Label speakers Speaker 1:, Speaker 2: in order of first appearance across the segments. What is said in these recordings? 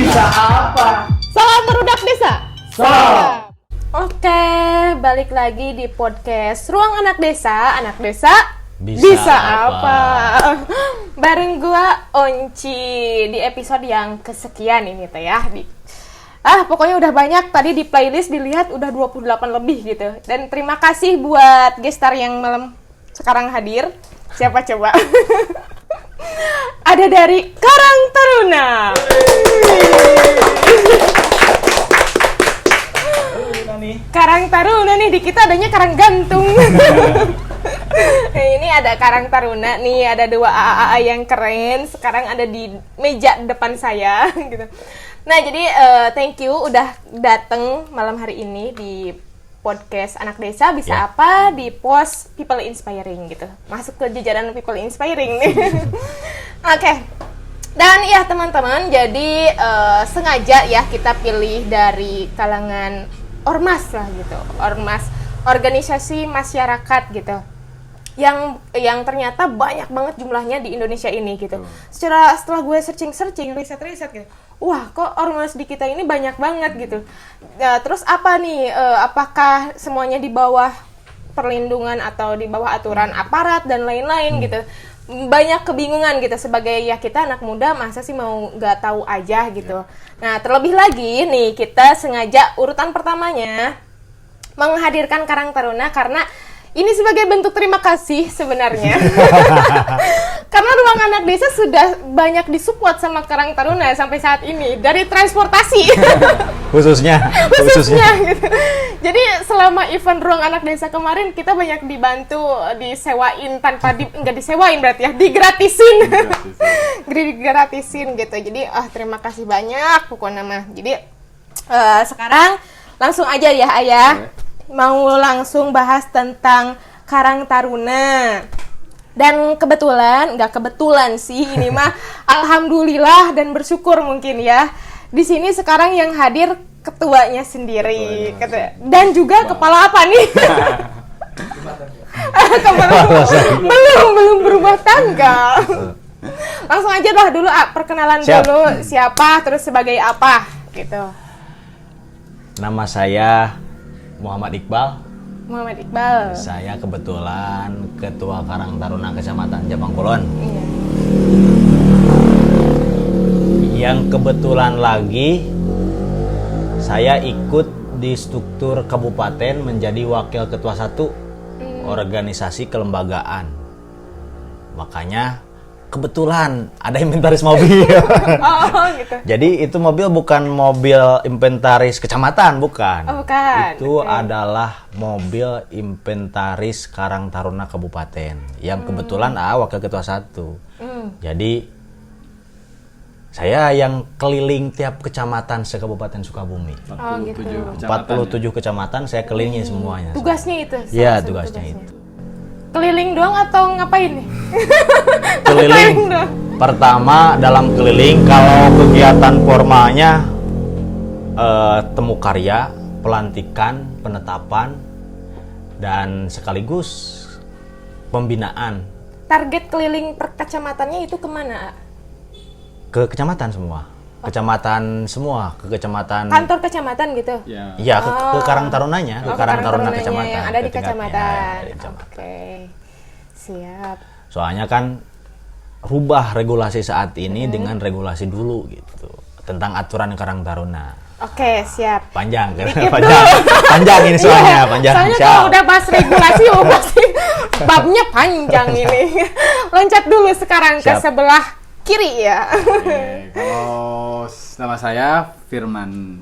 Speaker 1: Bisa apa?
Speaker 2: Salam merudak desa.
Speaker 1: Salam.
Speaker 2: Oke, balik lagi di podcast Ruang Anak Desa. Anak Desa
Speaker 3: Bisa
Speaker 2: apa? Bareng gua Onci di episode yang kesekian ini teh ya. Pokoknya udah banyak tadi di playlist dilihat udah 28 lebih gitu. Dan terima kasih buat gestar yang malam sekarang hadir. Siapa coba? Ada dari Karang Taruna. Karang Taruna nih, di kita adanya Karang Gantung. Ini ada Karang Taruna nih, ada dua AAA yang keren. Sekarang ada di meja depan saya gitu. Nah, jadi thank you udah dateng malam hari ini di podcast Anak Desa Bisa Apa di post People Inspiring gitu. Masuk ke jajaran People Inspiring nih. Oke. Dan ya teman-teman, jadi sengaja ya kita pilih dari kalangan ormas lah gitu. Ormas, organisasi masyarakat gitu. Yang ternyata banyak banget jumlahnya di Indonesia ini gitu. Setelah gue searching, riset gitu. Wah, kok ormas di kita ini banyak banget gitu. Terus apa nih? Apakah semuanya di bawah perlindungan atau di bawah aturan aparat dan lain-lain gitu? Banyak kebingungan gitu sebagai ya kita anak muda, masa sih mau nggak tahu aja gitu. Nah, terlebih lagi nih kita sengaja urutan pertamanya menghadirkan Karang Taruna karena ini sebagai bentuk terima kasih sebenarnya. Karena Ruang Anak Desa sudah banyak disupport sama Karang Taruna sampai saat ini dari transportasi.
Speaker 3: khususnya
Speaker 2: gitu. Jadi selama event Ruang Anak Desa kemarin kita banyak dibantu, disewain tanpa nggak disewain berarti ya, digratisin gitu. Jadi terima kasih banyak pokoknya mah. Jadi sekarang langsung aja ya Ayah. Mau langsung bahas tentang Karang Taruna. Dan nggak kebetulan sih ini mah alhamdulillah dan bersyukur mungkin ya. Di sini sekarang yang hadir ketuanya sendiri. Dan juga kepala apa nih? belum berumah tangga. Langsung aja lah dulu perkenalan. Siap. Dulu siapa terus sebagai apa gitu.
Speaker 3: Nama saya Muhammad Iqbal.
Speaker 2: Saya
Speaker 3: kebetulan Ketua Karang Taruna Kecamatan Jabang Kulon.
Speaker 2: Iya.
Speaker 3: Yang kebetulan lagi saya ikut di struktur kabupaten menjadi Wakil Ketua 1 organisasi kelembagaan. Makanya kebetulan ada inventaris mobil.
Speaker 2: Gitu.
Speaker 3: Jadi itu mobil bukan mobil inventaris kecamatan, bukan.
Speaker 2: Bukan.
Speaker 3: Itu adalah mobil inventaris Karang Taruna Kabupaten. Yang kebetulan Wakil Ketua 1. Jadi saya yang keliling tiap kecamatan se-Kabupaten Sukabumi. 47 kecamatan saya kelilingi semuanya.
Speaker 2: Tugasnya itu?
Speaker 3: Iya, tugasnya itu.
Speaker 2: Keliling doang atau ngapain nih?
Speaker 3: Keliling. Pertama dalam keliling, kalau kegiatan formalnya temu karya, pelantikan, penetapan, dan sekaligus pembinaan.
Speaker 2: Target keliling per kecamatannya itu kemana?
Speaker 3: Ke kecamatan semua. Ke kecamatan.
Speaker 2: Kantor kecamatan gitu?
Speaker 3: Iya, ke Karang Tarunanya, ke Karang Taruna Kecamatan.
Speaker 2: Yang ada di kecamatan.
Speaker 3: Kecamatan.
Speaker 2: Oke. Siap.
Speaker 3: Soalnya kan rubah regulasi saat ini dengan regulasi dulu gitu. Tentang aturan Karang Taruna.
Speaker 2: Oke, siap.
Speaker 3: Panjang ini soalnya, panjang.
Speaker 2: Soalnya kalau udah bahas regulasi pasti babnya panjang ini. Loncat dulu sekarang ke sebelah kiri ya.
Speaker 1: Oke, kalau nama saya Firman.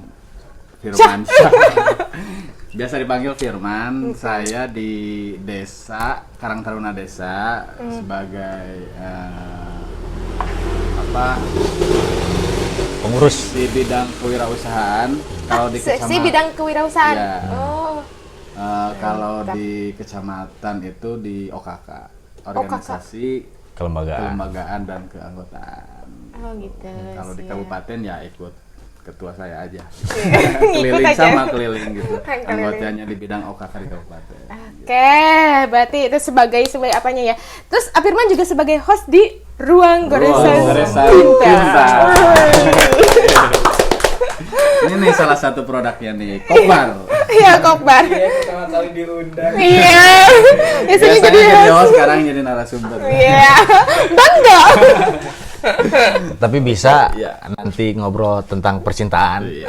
Speaker 1: Biasa dipanggil Firman. Saya di desa Karang Taruna Desa sebagai
Speaker 3: pengurus
Speaker 1: di bidang kewirausahaan. Kalau di kecamatan,
Speaker 2: si bidang kewirausahaan.
Speaker 1: Ya.
Speaker 2: Oh.
Speaker 1: Kalau di kecamatan itu di OKK, organisasi kelembagaan dan keanggotaan.
Speaker 2: Oh gitu.
Speaker 1: Kalau di kabupaten ya ikut ketua saya aja.
Speaker 2: Ikut
Speaker 1: Keliling
Speaker 2: aja.
Speaker 1: sama keliling gitu. Anggotanya di bidang OKK di kabupaten.
Speaker 2: Oke, berarti itu sebagai apanya ya. Terus Firman juga sebagai host di Ruang Goresan
Speaker 1: Goresan
Speaker 2: Cinta.
Speaker 1: Cinta. Ini nih salah satu produknya nih, Kopbar.
Speaker 2: Iya, Kopbar.
Speaker 4: Iya, pertama kali diundang.
Speaker 2: Iya. Biasanya jadi
Speaker 1: Biasanya
Speaker 2: host.
Speaker 1: sekarang jadi narasumber.
Speaker 2: Iya. Bangga.
Speaker 3: Tapi bisa
Speaker 1: Iya.
Speaker 3: nanti ngobrol tentang percintaan.
Speaker 1: Iya.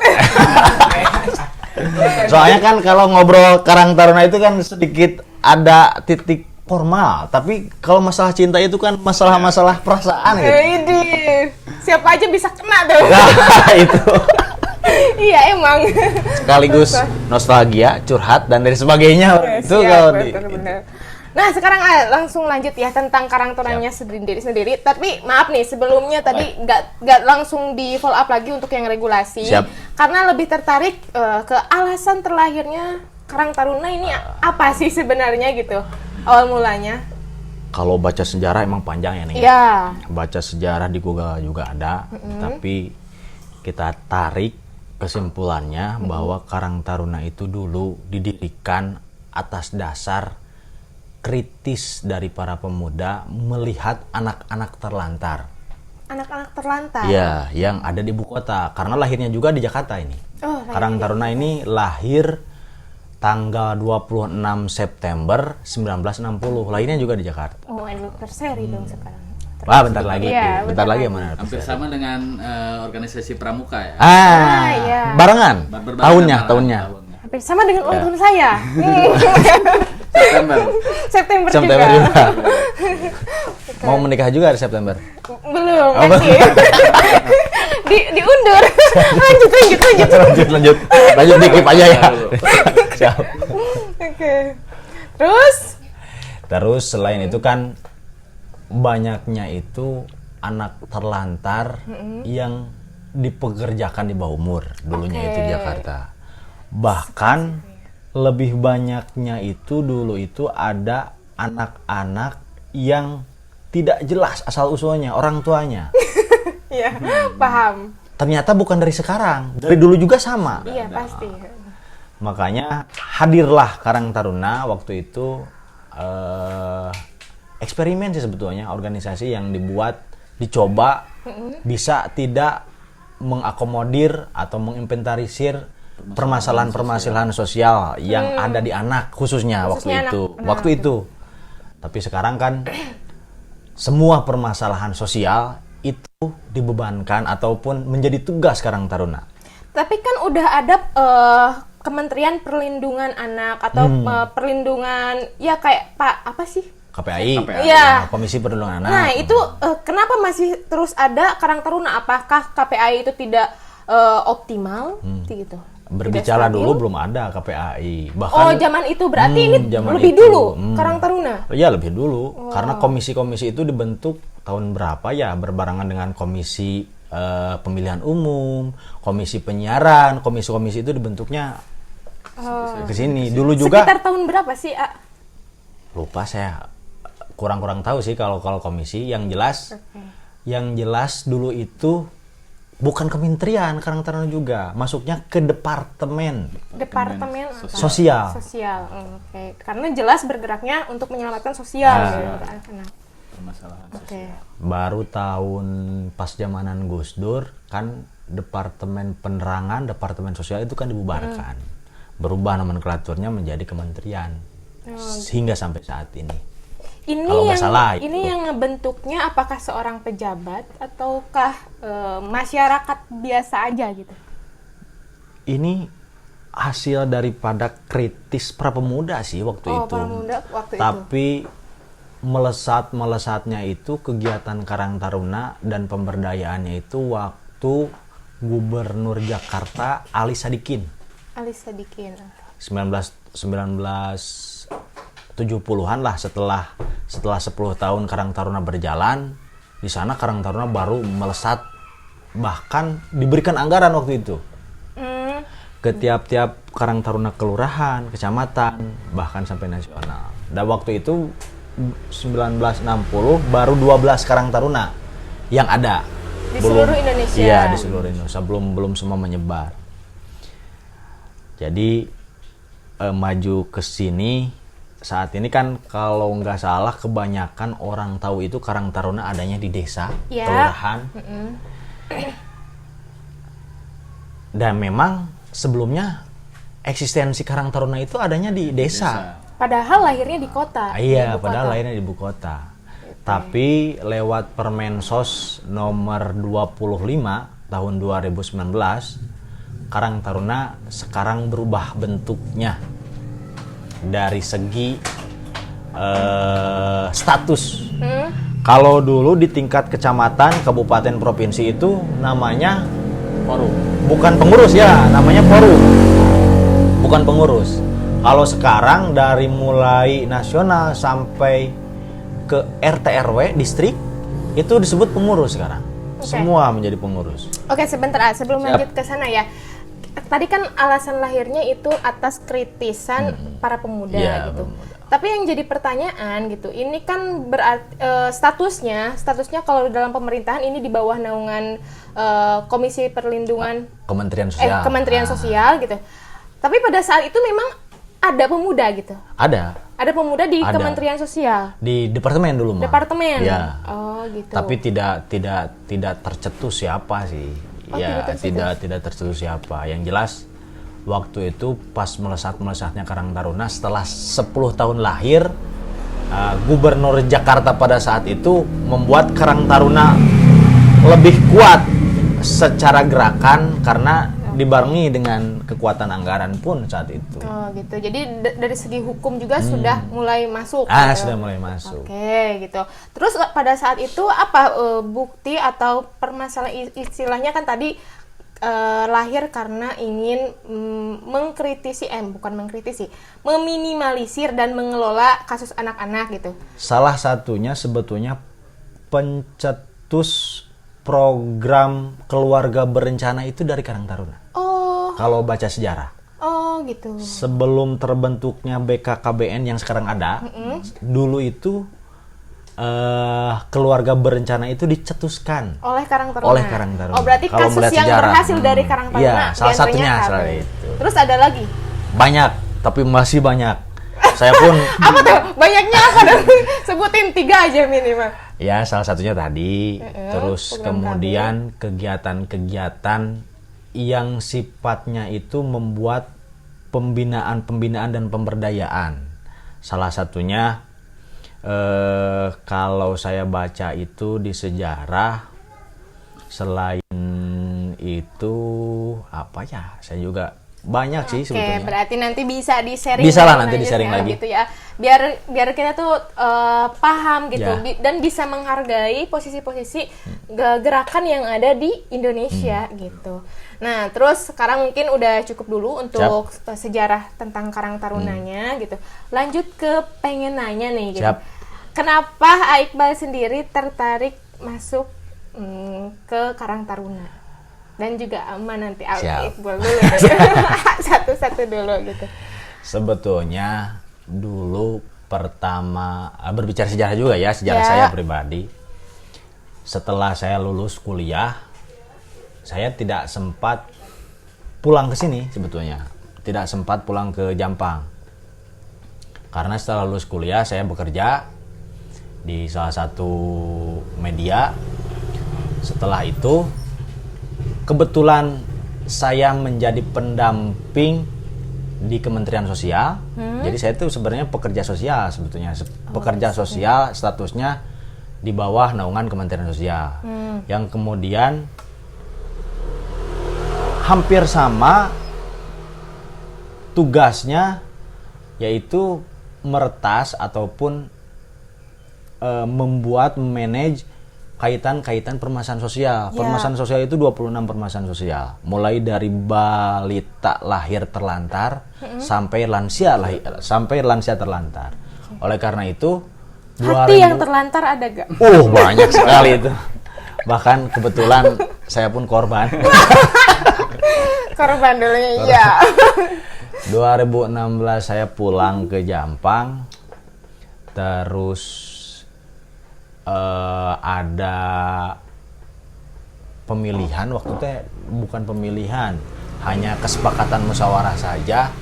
Speaker 3: Soalnya kan kalau ngobrol Karang Taruna itu kan sedikit ada titik formal, tapi kalau masalah cinta itu kan masalah-masalah perasaan gitu.
Speaker 2: Ini siapa aja bisa kena tuh.
Speaker 3: Nah, itu
Speaker 2: Iya emang.
Speaker 3: sekaligus nostalgia, curhat dan dari sebagainya. Itu
Speaker 2: Siap,
Speaker 3: kalau
Speaker 2: bener-bener. Nah sekarang langsung lanjut ya tentang Karang Tarunanya sendiri. Tapi maaf nih sebelumnya tadi nggak langsung di follow up lagi untuk yang regulasi.
Speaker 3: Siap.
Speaker 2: Karena lebih tertarik ke alasan terlahirnya Karang Taruna ini apa sih sebenarnya gitu awal mulanya?
Speaker 3: kalau baca sejarah emang panjang ya nih.
Speaker 2: Iya.
Speaker 3: Baca sejarah di Google juga ada, tapi kita tarik kesimpulannya bahwa Karang Taruna itu dulu didirikan atas dasar kritis dari para pemuda melihat anak-anak terlantar.
Speaker 2: Anak-anak terlantar.
Speaker 3: Iya, yang ada di ibu kota. Karena lahirnya juga di Jakarta ini.
Speaker 2: Oh,
Speaker 3: Karang Taruna ini lahir tanggal 26 September 1960. Lahirnya juga di Jakarta.
Speaker 2: Oh, anniversary dong sekarang.
Speaker 3: Wah, bentar lagi.
Speaker 2: Iya,
Speaker 3: bentar
Speaker 2: bentar
Speaker 3: lagi
Speaker 2: lagi.
Speaker 3: mana?
Speaker 1: Hampir sama dengan organisasi Pramuka ya.
Speaker 2: Iya.
Speaker 3: Barengan.
Speaker 1: Berbarengan
Speaker 3: Tahunnya,
Speaker 1: malah,
Speaker 3: tahunnya.
Speaker 2: Hampir sama dengan ulang tahun saya.
Speaker 1: September.
Speaker 2: September
Speaker 3: September
Speaker 2: juga.
Speaker 3: juga. Mau menikah juga di September.
Speaker 2: Belum masih. Diundur. lanjut.
Speaker 3: Lanjut dikit aja ya. Siap.
Speaker 2: Oke.
Speaker 3: Terus selain itu kan banyaknya itu anak terlantar yang dipekerjakan di bawah umur dulunya itu di Jakarta. Bahkan lebih banyaknya itu dulu itu ada anak-anak yang tidak jelas asal usulnya orang tuanya.
Speaker 2: Iya, paham.
Speaker 3: Ternyata bukan dari sekarang, dari dulu juga sama.
Speaker 2: Iya, pasti.
Speaker 3: Makanya hadirlah Karang Taruna waktu itu eksperimen sih sebetulnya, organisasi yang dicoba bisa tidak mengakomodir atau menginventarisir permasalahan-permasalahan sosial yang ada di anak khususnya waktu itu. Tapi sekarang kan semua permasalahan sosial itu dibebankan ataupun menjadi tugas Karang Taruna.
Speaker 2: Tapi kan udah ada Kementerian Perlindungan Anak atau perlindungan ya kayak apa sih?
Speaker 3: KPAI.
Speaker 2: Iya.
Speaker 3: Komisi Perlindungan Anak.
Speaker 2: Nah, itu kenapa masih terus ada Karang Taruna? Apakah KPAI itu tidak optimal gitu?
Speaker 3: Berbicara
Speaker 2: Tidak
Speaker 3: dulu
Speaker 2: stabil?
Speaker 3: belum ada KPAI. Bahkan
Speaker 2: Oh, zaman itu berarti ini
Speaker 3: zaman
Speaker 2: lebih
Speaker 3: itu.
Speaker 2: dulu Karang Taruna.
Speaker 3: Iya, lebih dulu. Karena komisi-komisi itu dibentuk tahun berapa ya, berbarengan dengan komisi pemilihan umum, komisi penyiaran, komisi-komisi itu dibentuknya ke sini. Dulu juga
Speaker 2: Sekitar tahun berapa sih, A?
Speaker 3: lupa saya, kurang-kurang tahu sih kalau komisi. Yang jelas dulu itu bukan kementerian Karang Taruna juga, masuknya ke departemen
Speaker 2: Departemen
Speaker 3: sosial.
Speaker 2: Sosial. Oke. Karena jelas bergeraknya untuk menyelamatkan sosial gitu kan. Nah,
Speaker 1: Permasalahan
Speaker 2: oke.
Speaker 3: Baru tahun pas zamanan Gus Dur kan departemen penerangan, departemen sosial itu kan dibubarkan, berubah nomenklaturnya menjadi kementerian hingga sampai saat ini.
Speaker 2: Ini
Speaker 3: Kalau nggak
Speaker 2: yang
Speaker 3: salah,
Speaker 2: ini
Speaker 3: itu.
Speaker 2: yang ngebentuknya apakah seorang pejabat ataukah masyarakat biasa aja gitu?
Speaker 3: Ini hasil daripada kritis para pemuda sih waktu
Speaker 2: Oh,
Speaker 3: itu.
Speaker 2: para pemuda waktu itu.
Speaker 3: Tapi melesatnya itu kegiatan Karang Taruna dan pemberdayaannya itu waktu Gubernur Jakarta Ali Sadikin.
Speaker 2: Ali Sadikin.
Speaker 3: 1970-an lah, setelah 10 tahun Karang Taruna berjalan, di sana Karang Taruna baru melesat, bahkan diberikan anggaran waktu itu ke tiap-tiap Karang Taruna kelurahan, kecamatan, bahkan sampai nasional. Dan waktu itu 1960 baru 12 Karang Taruna yang ada
Speaker 2: Di seluruh Indonesia.
Speaker 3: Iya, di seluruh Indonesia, belum semua menyebar. Jadi maju ke sini saat ini kan kalau nggak salah kebanyakan orang tahu itu Karang Taruna adanya di desa,
Speaker 2: Ya.
Speaker 3: kelurahan. Dan memang sebelumnya eksistensi Karang Taruna itu adanya di desa.
Speaker 2: Padahal lahirnya di kota.
Speaker 3: Iya,
Speaker 2: di ibu
Speaker 3: padahal
Speaker 2: kota.
Speaker 3: lahirnya di ibu kota. Tapi lewat Permensos nomor 25 tahun 2019, Karang Taruna sekarang berubah bentuknya dari segi status. Kalau dulu di tingkat kecamatan, kabupaten, provinsi itu namanya
Speaker 1: Forum.
Speaker 3: bukan pengurus ya, namanya forum. Bukan pengurus. Kalau sekarang dari mulai nasional sampai ke RT RW distrik itu disebut pengurus sekarang.
Speaker 2: Oke.
Speaker 3: Semua menjadi pengurus.
Speaker 2: Oke, sebentar sebelum
Speaker 3: Siap.
Speaker 2: lanjut ke sana ya. Tadi kan alasan lahirnya itu atas kritisan para pemuda
Speaker 3: Iya,
Speaker 2: gitu.
Speaker 3: pemuda.
Speaker 2: Tapi yang jadi pertanyaan gitu, ini kan berarti statusnya kalau dalam pemerintahan ini di bawah naungan Komisi Perlindungan
Speaker 3: Kementerian Sosial.
Speaker 2: Kementerian
Speaker 3: Ah,
Speaker 2: Sosial gitu. Tapi pada saat itu memang ada pemuda gitu.
Speaker 3: Ada
Speaker 2: Ada pemuda di
Speaker 3: Ada.
Speaker 2: Kementerian Sosial.
Speaker 3: di departemen dulu mah.
Speaker 2: Departemen.
Speaker 3: Ya.
Speaker 2: Oh, gitu.
Speaker 3: Tapi tidak tercetus siapa sih.
Speaker 2: Oh,
Speaker 3: Ya,
Speaker 2: tidak
Speaker 3: tidak tercetus siapa. Yang jelas waktu itu pas melesatnya Karang Taruna setelah 10 tahun lahir, Gubernur Jakarta pada saat itu membuat Karang Taruna lebih kuat secara gerakan karena dibarengi dengan kekuatan anggaran pun saat itu.
Speaker 2: Oh, gitu. Jadi dari segi hukum juga sudah mulai masuk. Gitu.
Speaker 3: Sudah mulai masuk.
Speaker 2: Oke, gitu. Terus pada saat itu apa bukti atau permasalahan istilahnya kan tadi lahir karena ingin meminimalisir dan mengelola kasus anak-anak gitu.
Speaker 3: Salah satunya sebetulnya pencetus program keluarga berencana itu dari Karang Taruna.
Speaker 2: Oh,
Speaker 3: Kalau baca sejarah,
Speaker 2: gitu.
Speaker 3: sebelum terbentuknya BKKBN yang sekarang ada, dulu itu keluarga berencana itu dicetuskan
Speaker 2: Oleh Karang Taruna.
Speaker 3: oleh Karang Taruna.
Speaker 2: Oh, berarti
Speaker 3: Kalau
Speaker 2: kasus
Speaker 3: melihat
Speaker 2: yang
Speaker 3: sejarah.
Speaker 2: berhasil dari Karang Taruna.
Speaker 3: Iya, salah
Speaker 2: diantaranya
Speaker 3: satunya
Speaker 2: KBN.
Speaker 3: salah itu.
Speaker 2: Terus ada lagi.
Speaker 3: Banyak, tapi masih banyak. Saya pun
Speaker 2: Apa tuh? Banyaknya apa dong? Sebutin 3 aja minimal.
Speaker 3: ya salah satunya tadi. Terus
Speaker 2: program
Speaker 3: kemudian kegiatan-kegiatan yang sifatnya itu membuat pembinaan dan pemberdayaan. Salah satunya kalau saya baca itu di sejarah, selain itu apa ya, saya juga banyak sih
Speaker 2: Oke,
Speaker 3: sebetulnya.
Speaker 2: berarti nanti bisa di-sharing.
Speaker 3: Bisa lah
Speaker 2: lagi
Speaker 3: nanti di-sharing lagi.
Speaker 2: gitu ya. Biar kita tuh paham gitu
Speaker 3: Ya.
Speaker 2: dan bisa menghargai posisi-posisi gerakan yang ada di Indonesia gitu. Nah, terus sekarang mungkin udah cukup dulu untuk sejarah tentang Karang Tarunanya gitu. Lanjut ke pengen nanya nih gitu.
Speaker 3: Siap.
Speaker 2: Kenapa Iqbal sendiri tertarik masuk ke Karang Taruna? Dan juga Ama nanti
Speaker 3: Siap.
Speaker 2: Iqbal dulu. Satu-satu dulu gitu.
Speaker 3: Sebetulnya dulu pertama berbicara sejarah juga ya, sejarah
Speaker 2: Ya.
Speaker 3: saya pribadi. Setelah saya lulus kuliah, saya tidak sempat pulang ke sini sebetulnya. Tidak sempat pulang ke Jampang. Karena setelah lulus kuliah saya bekerja di salah satu media. Setelah itu kebetulan saya menjadi pendamping di Kementerian Sosial. Jadi saya itu sebenarnya pekerja sosial sebetulnya. Pekerja sosial statusnya di bawah naungan Kementerian Sosial. Yang kemudian hampir sama tugasnya, yaitu meretas ataupun manage kaitan-kaitan permasalahan sosial.
Speaker 2: Ya.
Speaker 3: Permasalahan sosial itu 26 permasalahan sosial. Mulai dari balita lahir terlantar sampai lansia terlantar. Oleh karena itu,
Speaker 2: Hati yang terlantar ada gak?
Speaker 3: banyak sekali itu. Bahkan kebetulan saya pun korban.
Speaker 2: Korban dulunya, iya.
Speaker 3: 2016 saya pulang ke Jampang. Terus ada pemilihan, waktu itu bukan pemilihan, hanya kesepakatan musyawarah saja.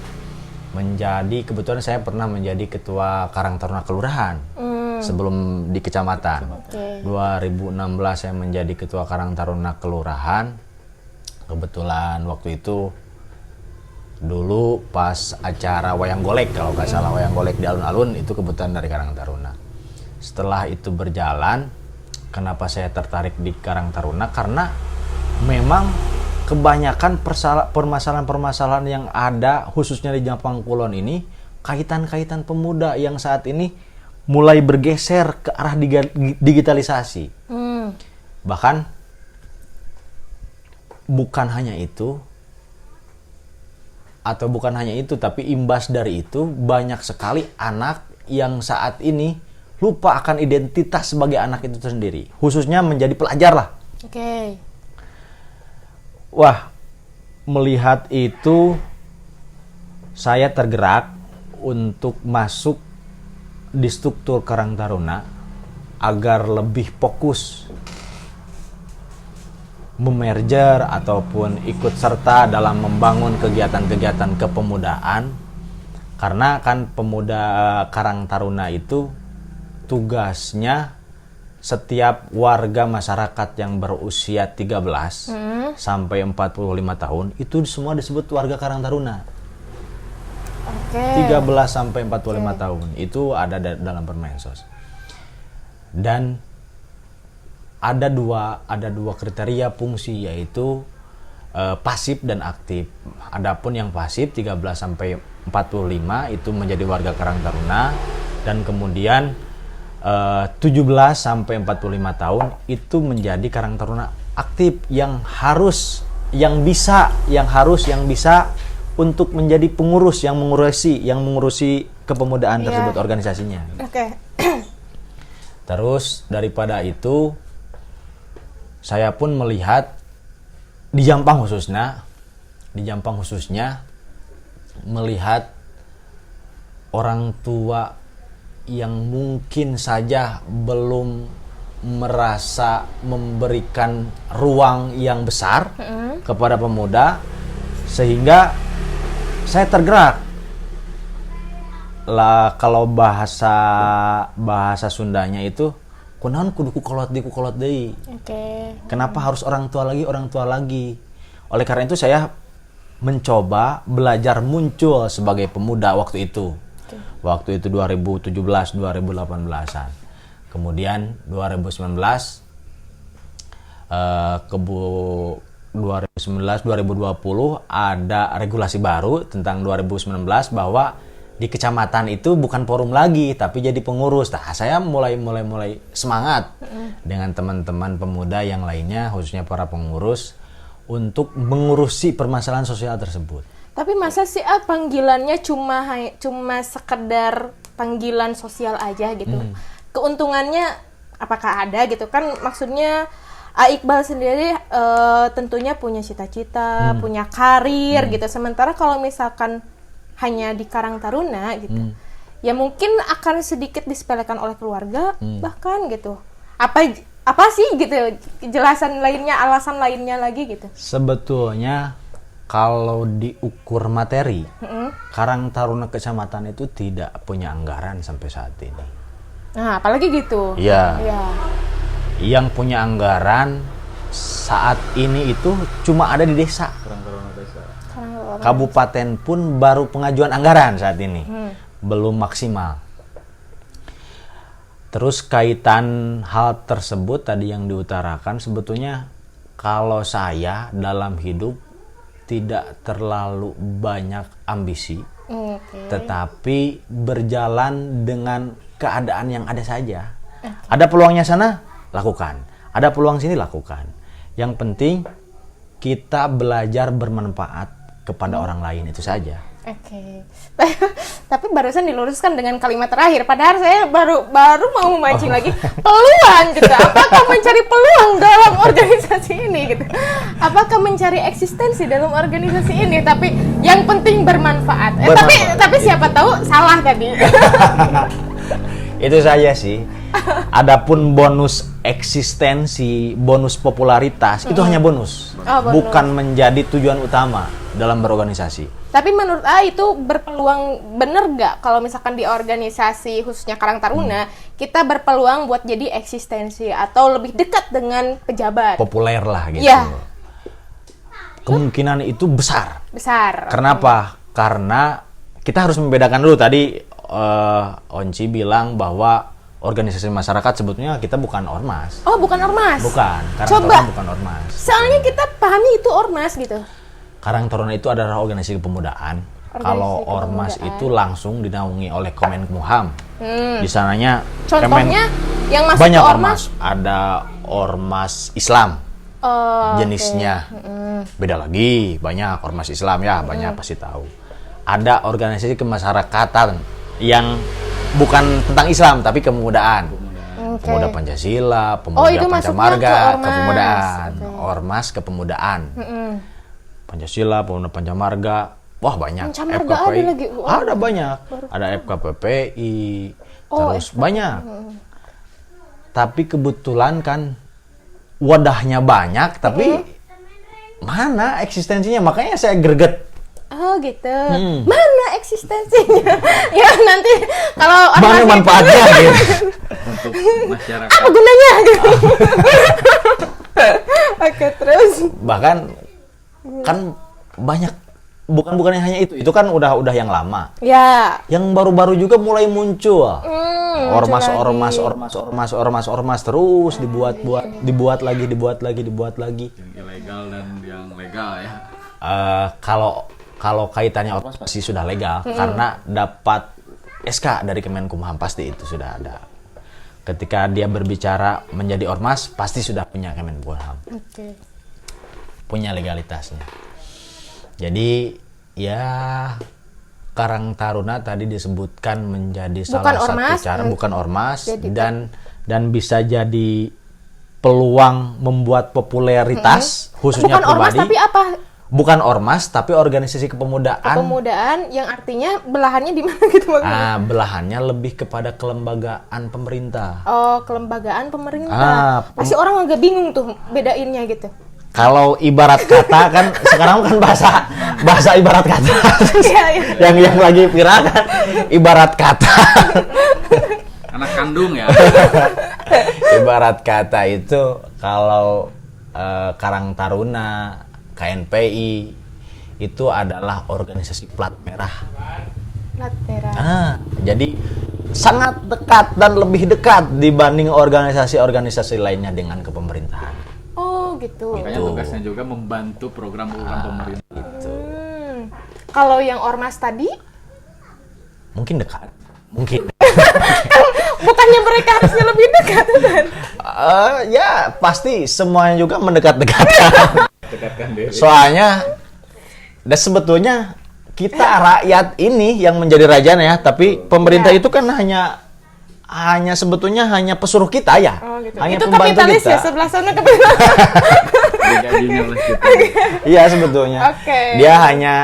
Speaker 3: Kebetulan saya pernah menjadi ketua Karang Taruna Kelurahan sebelum di kecamatan.
Speaker 2: Oke.
Speaker 3: 2016 saya menjadi ketua Karang Taruna Kelurahan. Kebetulan waktu itu dulu pas acara wayang golek, kalau nggak salah wayang golek di alun-alun, itu kebetulan dari Karang Taruna. Setelah itu berjalan, kenapa saya tertarik di Karang Taruna? Karena memang kebanyakan permasalahan-permasalahan yang ada khususnya di Jampang Kulon ini kaitan-kaitan pemuda yang saat ini mulai bergeser ke arah digitalisasi. Bahkan bukan hanya itu, tapi imbas dari itu banyak sekali anak yang saat ini lupa akan identitas sebagai anak itu sendiri, khususnya menjadi pelajar lah.
Speaker 2: Oke.
Speaker 3: Wah, melihat itu saya tergerak untuk masuk di struktur Karang Taruna agar lebih fokus memerger ataupun ikut serta dalam membangun kegiatan-kegiatan kepemudaan, karena kan pemuda Karang Taruna itu tugasnya setiap warga masyarakat yang berusia 13 sampai 45 tahun itu semua disebut warga Karang Taruna.
Speaker 2: Oke.
Speaker 3: 13 sampai 45 tahun itu ada dalam Permensos. Dan ada dua kriteria fungsi, yaitu pasif dan aktif. Adapun yang pasif 13 sampai 45 itu menjadi warga Karang Taruna, dan kemudian 17 sampai 45 tahun itu menjadi Karang Taruna aktif yang bisa untuk menjadi pengurus yang mengurusi kepemudaan tersebut, organisasinya.
Speaker 2: Oke.
Speaker 3: Terus daripada itu saya pun melihat di Jampang khususnya melihat orang tua yang mungkin saja belum merasa memberikan ruang yang besar kepada pemuda, sehingga saya tergerak lah. Kalau bahasa Sundanya itu kunaon kudu kukolot deui.
Speaker 2: Oke.
Speaker 3: Kenapa harus orang tua lagi? Oleh karena itu saya mencoba belajar muncul sebagai pemuda waktu itu. Waktu itu 2017 2018-an. Kemudian 2019 2020 ada regulasi baru tentang 2019 bahwa di kecamatan itu bukan forum lagi tapi jadi pengurus. Nah, saya mulai semangat dengan teman-teman pemuda yang lainnya, khususnya para pengurus, untuk mengurusi permasalahan sosial tersebut.
Speaker 2: Tapi masa sih panggilannya cuma sekedar panggilan sosial aja gitu. Keuntungannya apakah ada gitu kan? Maksudnya Iqbal sendiri tentunya punya cita-cita, punya karir gitu. Sementara kalau misalkan hanya di Karang Taruna gitu, ya mungkin akan sedikit disepelekan oleh keluarga bahkan gitu. Apa sih gitu alasan lainnya lagi gitu? Sebetulnya
Speaker 3: kalau diukur materi, Karang Taruna Kecamatan itu tidak punya anggaran sampai saat ini.
Speaker 2: Nah, apalagi gitu.
Speaker 3: Iya.
Speaker 2: Ya.
Speaker 3: Yang punya anggaran saat ini itu cuma ada di desa. Kabupaten pun baru pengajuan anggaran saat ini, belum maksimal. Terus kaitan hal tersebut tadi yang diutarakan, sebetulnya kalau saya dalam hidup tidak terlalu banyak ambisi, tetapi berjalan dengan keadaan yang ada saja. Ada peluangnya sana, lakukan. Ada peluang sini, lakukan. Yang penting kita belajar bermanfaat kepada orang lain, itu saja.
Speaker 2: Oke. Tapi barusan diluruskan dengan kalimat terakhir. Padahal saya baru mau memancing lagi peluang gitu. Apakah mencari peluang dalam organisasi ini gitu? Apakah mencari eksistensi dalam organisasi ini? Tapi yang penting bermanfaat. Tapi siapa tahu salah tadi.
Speaker 3: Itu saja sih. Adapun bonus eksistensi, bonus popularitas itu hanya bonus, bukan menjadi tujuan utama dalam berorganisasi.
Speaker 2: Tapi menurut itu berpeluang, bener nggak kalau misalkan di organisasi khususnya Karang Taruna kita berpeluang buat jadi eksistensi atau lebih dekat dengan pejabat?
Speaker 3: Populer lah gitu.
Speaker 2: Ya.
Speaker 3: Kemungkinan itu besar.
Speaker 2: Besar.
Speaker 3: Kenapa? Karena kita harus membedakan dulu. Tadi Onci bilang bahwa organisasi masyarakat sebetulnya kita bukan ormas.
Speaker 2: Oh, bukan ormas.
Speaker 3: Bukan, Karang
Speaker 2: Coba.
Speaker 3: Taruna bukan ormas.
Speaker 2: Soalnya kita pahami itu ormas gitu.
Speaker 3: Karang Taruna itu adalah organisasi kepemudaan. Kalau ormas
Speaker 2: kepemudaan.
Speaker 3: itu langsung dinaungi oleh Kemenkumham. Di sananya
Speaker 2: Contohnya yang masuk
Speaker 3: banyak
Speaker 2: ke
Speaker 3: ormas. Ada ormas Islam.
Speaker 2: Oh,
Speaker 3: Jenisnya beda lagi, banyak ormas Islam ya, banyak pasti tahu. Ada organisasi kemasyarakatan yang bukan tentang Islam tapi kepemudaan. Pemuda Pancasila, Pemuda
Speaker 2: itu masuknya
Speaker 3: Pancamarga,
Speaker 2: ke ormas.
Speaker 3: kepemudaan,
Speaker 2: Oke.
Speaker 3: ormas kepemudaan. Pancasila, Pemuda Pancamarga, wah banyak.
Speaker 2: Pancamarga ada lagi? Oh.
Speaker 3: Ada banyak. Ada FKPPI, terus banyak. Tapi kebetulan kan wadahnya banyak, tapi mana eksistensinya? Makanya saya greget.
Speaker 2: Oh gitu. Mana eksistensinya? Ya nanti kalau
Speaker 3: Mana
Speaker 2: ormas itu-
Speaker 3: manfaatnya gitu.
Speaker 1: Untuk masyarakat.
Speaker 2: apa gunanya? Gitu. Oke, terus.
Speaker 3: Bahkan kan banyak, bukannya hanya itu kan udah yang lama.
Speaker 2: Ya.
Speaker 3: Yang baru-baru juga mulai muncul. Ormas terus dibuat lagi.
Speaker 1: Yang ilegal dan yang legal ya.
Speaker 3: Kalau kaitannya ormas pasti sudah legal karena dapat SK dari Kemenkumham, pasti itu sudah ada. Ketika dia berbicara menjadi ormas pasti sudah punya Kemenkumham,
Speaker 2: Oke.
Speaker 3: punya legalitasnya. Jadi ya Karang Taruna tadi disebutkan menjadi salah
Speaker 2: ormas,
Speaker 3: satu cara, bukan ormas,
Speaker 2: Jadi
Speaker 3: dan bisa jadi peluang membuat popularitas khususnya
Speaker 2: Bukan ormas
Speaker 3: pribadi.
Speaker 2: tapi apa?
Speaker 3: Bukan ormas tapi organisasi kepemudaan.
Speaker 2: Kepemudaan yang artinya belahannya di mana gitu maksudnya?
Speaker 3: Belahannya lebih kepada kelembagaan pemerintah.
Speaker 2: Oh, kelembagaan pemerintah. Pasti orang agak bingung tuh bedainnya gitu.
Speaker 3: Kalau ibarat kata kan sekarang kan bahasa ibarat kata.
Speaker 2: Iya.
Speaker 3: yang lagi viral kan ibarat kata.
Speaker 1: Anak kandung ya.
Speaker 3: Ibarat kata itu kalau Karang Taruna, KNPI itu adalah organisasi plat merah.
Speaker 2: Plat merah.
Speaker 3: Jadi sangat dekat dan lebih dekat dibanding organisasi-organisasi lainnya dengan kepemerintahan.
Speaker 2: Oh, gitu.
Speaker 1: Makanya tugasnya juga membantu program-program pemerintah.
Speaker 2: Kalau yang ormas tadi,
Speaker 3: Mungkin dekat. Mungkin.
Speaker 2: bukannya mereka harusnya lebih dekat kan?
Speaker 3: Ya pasti semuanya juga mendekat-dekatkan.
Speaker 1: Dekatkan diri.
Speaker 3: Soalnya dan sebetulnya kita rakyat ini yang menjadi rajanya ya, tapi pemerintah itu kan hanya sebetulnya hanya pesuruh kita ya.
Speaker 2: Oh, gitu.
Speaker 3: Hanya
Speaker 2: Itu
Speaker 3: pembantu
Speaker 2: kapitalis
Speaker 3: kita.
Speaker 2: ya, sebelah sana kapitalis.
Speaker 1: Gajinya lah gitu.
Speaker 3: Iya sebetulnya.
Speaker 2: Oke.
Speaker 3: Dia hanya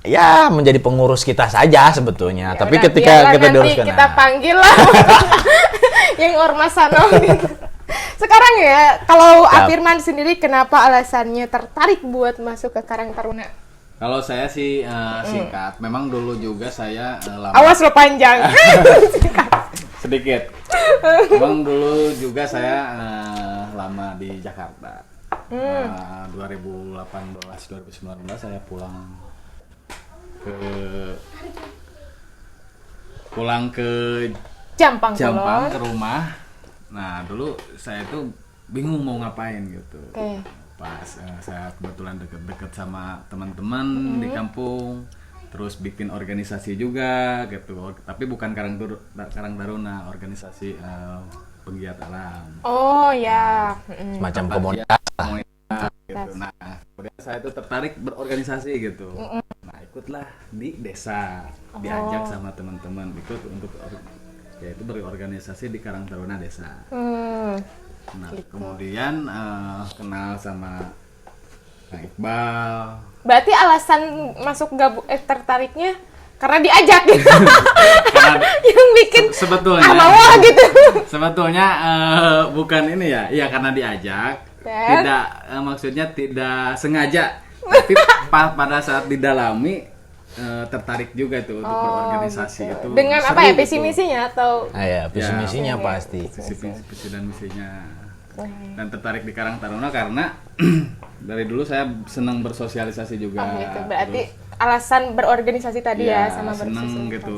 Speaker 3: ya menjadi pengurus kita saja sebetulnya.
Speaker 2: Ya
Speaker 3: tapi
Speaker 2: udah,
Speaker 3: ketika
Speaker 2: biarlah
Speaker 3: kita
Speaker 2: nanti
Speaker 3: diuruskan
Speaker 2: kita panggil lah yang ormas sana gitu. Sekarang ya, kalau
Speaker 3: Siap.
Speaker 2: Afirman sendiri kenapa alasannya tertarik buat masuk ke Karang Taruna?
Speaker 1: Kalau saya sih singkat, memang dulu juga saya lama
Speaker 2: Awas lo panjang.
Speaker 1: sedikit. Memang dulu juga saya lama di Jakarta. 2018-2019 saya pulang ke
Speaker 2: Jampang
Speaker 1: Jampang
Speaker 2: Kulon.
Speaker 1: ke rumah. Nah, dulu saya tuh bingung mau ngapain gitu.
Speaker 2: Oke.
Speaker 1: Pas saya kebetulan deket-deket sama teman-teman di kampung, terus bikin organisasi juga gitu. Tapi bukan Karang Taruna, organisasi penggiat alam.
Speaker 2: Oh ya.
Speaker 3: semacam komunitas.
Speaker 1: Komunitas gitu. Nah, kemudian saya tuh tertarik berorganisasi gitu. Nah, ikutlah di desa, diajak sama teman-teman ikut untuk yaitu berorganisasi di Karang Taruna desa. Nah, kemudian kenal sama Kang Iqbal.
Speaker 2: Berarti alasan masuk tertariknya karena diajak gitu.
Speaker 1: Karena
Speaker 2: Yang bikin
Speaker 1: sebetulnya
Speaker 2: mau ah gitu.
Speaker 1: sebetulnya bukan ini ya, iya karena diajak.
Speaker 2: Dan?
Speaker 1: Tidak maksudnya tidak sengaja. Tapi pada saat didalami tertarik juga tuh untuk berorganisasi itu.
Speaker 2: Dengan
Speaker 1: seru
Speaker 2: apa ya
Speaker 1: gitu.
Speaker 2: visi misinya atau
Speaker 3: Ya, visi
Speaker 1: Ya,
Speaker 3: misinya pasti.
Speaker 1: Visi dan misinya. Dan tertarik di Karang Taruna karena dari dulu saya senang bersosialisasi juga.
Speaker 2: Oh gitu. Berarti alasan berorganisasi tadi ya sama
Speaker 1: seneng
Speaker 2: bersosialisasi.
Speaker 1: gitu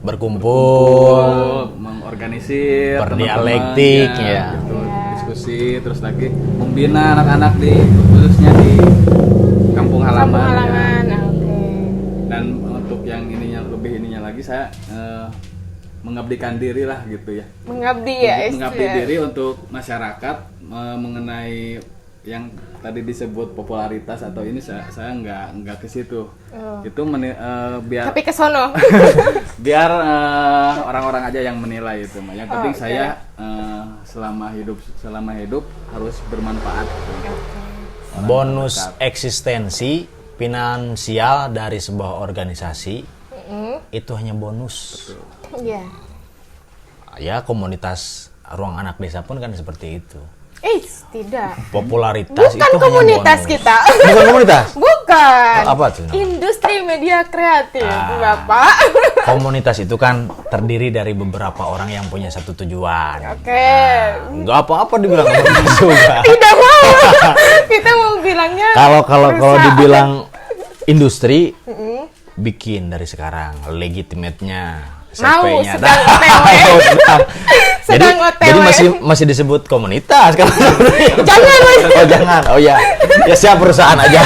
Speaker 3: Berkumpul,
Speaker 1: mengorganisir
Speaker 3: berdialektik,
Speaker 1: teman-teman,
Speaker 3: ya.
Speaker 1: gitu, diskusi, terus lagi membina anak-anak di khususnya di kampung halaman,
Speaker 2: Kampung
Speaker 1: ya.
Speaker 2: halaman. Oke.
Speaker 1: Dan untuk yang ininya lagi saya mengabdikan diri lah gitu ya.
Speaker 2: Mengabdi ya,
Speaker 1: Untuk mengabdi
Speaker 2: ya.
Speaker 1: diri untuk masyarakat mengenai yang tadi disebut popularitas atau ini saya nggak ke situ. Itu biar
Speaker 2: Tapi ke sono.
Speaker 1: biar orang-orang aja yang menilai itu. Yang penting
Speaker 2: oke.
Speaker 1: saya selama hidup harus bermanfaat.
Speaker 3: bonus eksistensi finansial dari sebuah organisasi itu hanya bonus.
Speaker 2: Iya.
Speaker 3: Ya, komunitas Ruang Anak Desa pun kan seperti itu.
Speaker 2: Tidak.
Speaker 3: Popularitas
Speaker 2: Bukan
Speaker 3: itu
Speaker 2: komunitas
Speaker 3: hanya bonus.
Speaker 2: kita.
Speaker 3: Bukan komunitas.
Speaker 2: Bukan.
Speaker 3: Apa tuh namanya?
Speaker 2: Industri media kreatif, Bapak.
Speaker 3: Komunitas itu kan terdiri dari beberapa orang yang punya satu tujuan.
Speaker 2: Oke.
Speaker 3: Nggak apa-apa dibilang komunitas juga.
Speaker 2: Tidak mau. Kita mau bilangnya
Speaker 3: Kalau
Speaker 2: perusahaan.
Speaker 3: dibilang industri, bikin dari sekarang legitimate-nya,
Speaker 2: Mau,
Speaker 3: CP-nya.
Speaker 2: sedang OTW. Sedang OTW.
Speaker 3: Jadi masih disebut komunitas kan?
Speaker 2: Jangan, Mas.
Speaker 3: Oh jangan. Oh ya. Ya siap perusahaan aja.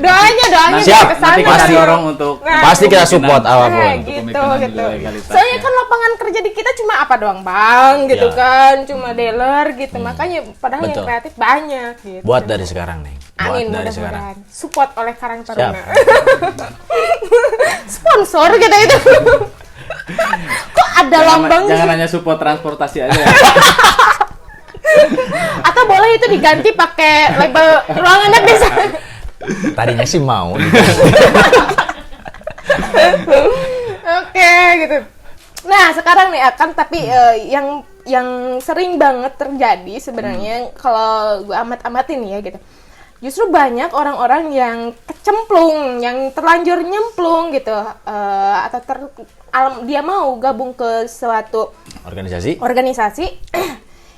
Speaker 2: Doanya
Speaker 1: Nah,
Speaker 2: biar
Speaker 3: siap.
Speaker 2: kesana.
Speaker 3: Nanti
Speaker 1: kita
Speaker 3: pasti.
Speaker 1: dorong untuk
Speaker 3: Pasti kita support
Speaker 2: Nah,
Speaker 3: apapun.
Speaker 1: Untuk
Speaker 2: gitu,
Speaker 1: pemikiran
Speaker 2: gitu.
Speaker 1: juga legalitasnya.
Speaker 2: Soalnya kan lapangan kerja di kita cuma apa doang, Bang, gitu
Speaker 3: Ya.
Speaker 2: kan, cuma dealer gitu. Makanya padahal yang
Speaker 3: Betul.
Speaker 2: kreatif banyak gitu.
Speaker 3: Buat dari sekarang nih. Buat
Speaker 2: Amin,
Speaker 3: dari sekarang.
Speaker 2: mudah-mudahan. Support oleh Karang Taruna.
Speaker 3: Siap.
Speaker 2: Sponsor kita itu. Kok ada lambang?
Speaker 1: Jangan hanya support transportasi aja ya.
Speaker 2: Atau boleh itu diganti pakai label Ruang Anak Desa.
Speaker 3: Tadinya sih mau.
Speaker 2: Oke, gitu. Nah, sekarang nih akan tapi yang sering banget terjadi sebenarnya kalau gue amat-amatin ya gitu. Justru banyak orang-orang yang kecemplung, yang terlanjur nyemplung gitu, atau dia mau gabung ke suatu organisasi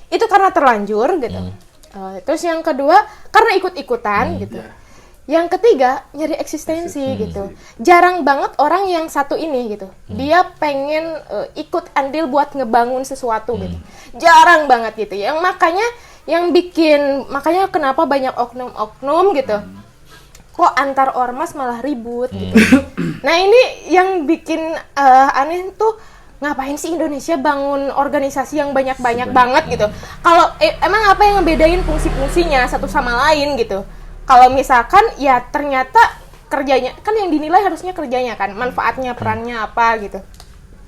Speaker 2: itu karena terlanjur gitu. Terus yang kedua karena ikut-ikutan gitu. Yang ketiga nyari eksistensi gitu. Jarang banget orang yang satu ini gitu. Dia pengen ikut andil buat ngebangun sesuatu gitu. Jarang banget gitu. Yang makanya kenapa banyak oknum-oknum gitu. Kok antar ormas malah ribut gitu. Nah, ini yang bikin aneh tuh, ngapain sih Indonesia bangun organisasi yang banyak-banyak banget gitu. Kalau emang apa yang ngebedain fungsi-fungsinya satu sama lain gitu. Kalau misalkan ya ternyata kerjanya kan yang dinilai harusnya kerjanya kan, manfaatnya, perannya apa gitu.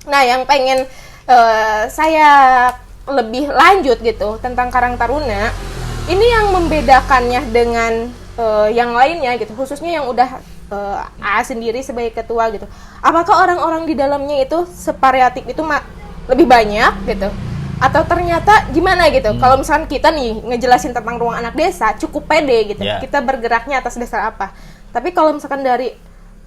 Speaker 2: Nah, yang pengen saya lebih lanjut gitu tentang Karang Taruna, ini yang membedakannya dengan yang lainnya gitu, khususnya yang udah A sendiri sebagai ketua gitu. Apakah orang-orang di dalamnya itu separiatif itu lebih banyak gitu? Atau ternyata gimana gitu? Kalau misalkan kita nih ngejelasin tentang Ruang Anak Desa cukup pede gitu, kita bergeraknya atas dasar apa? Tapi kalau misalkan dari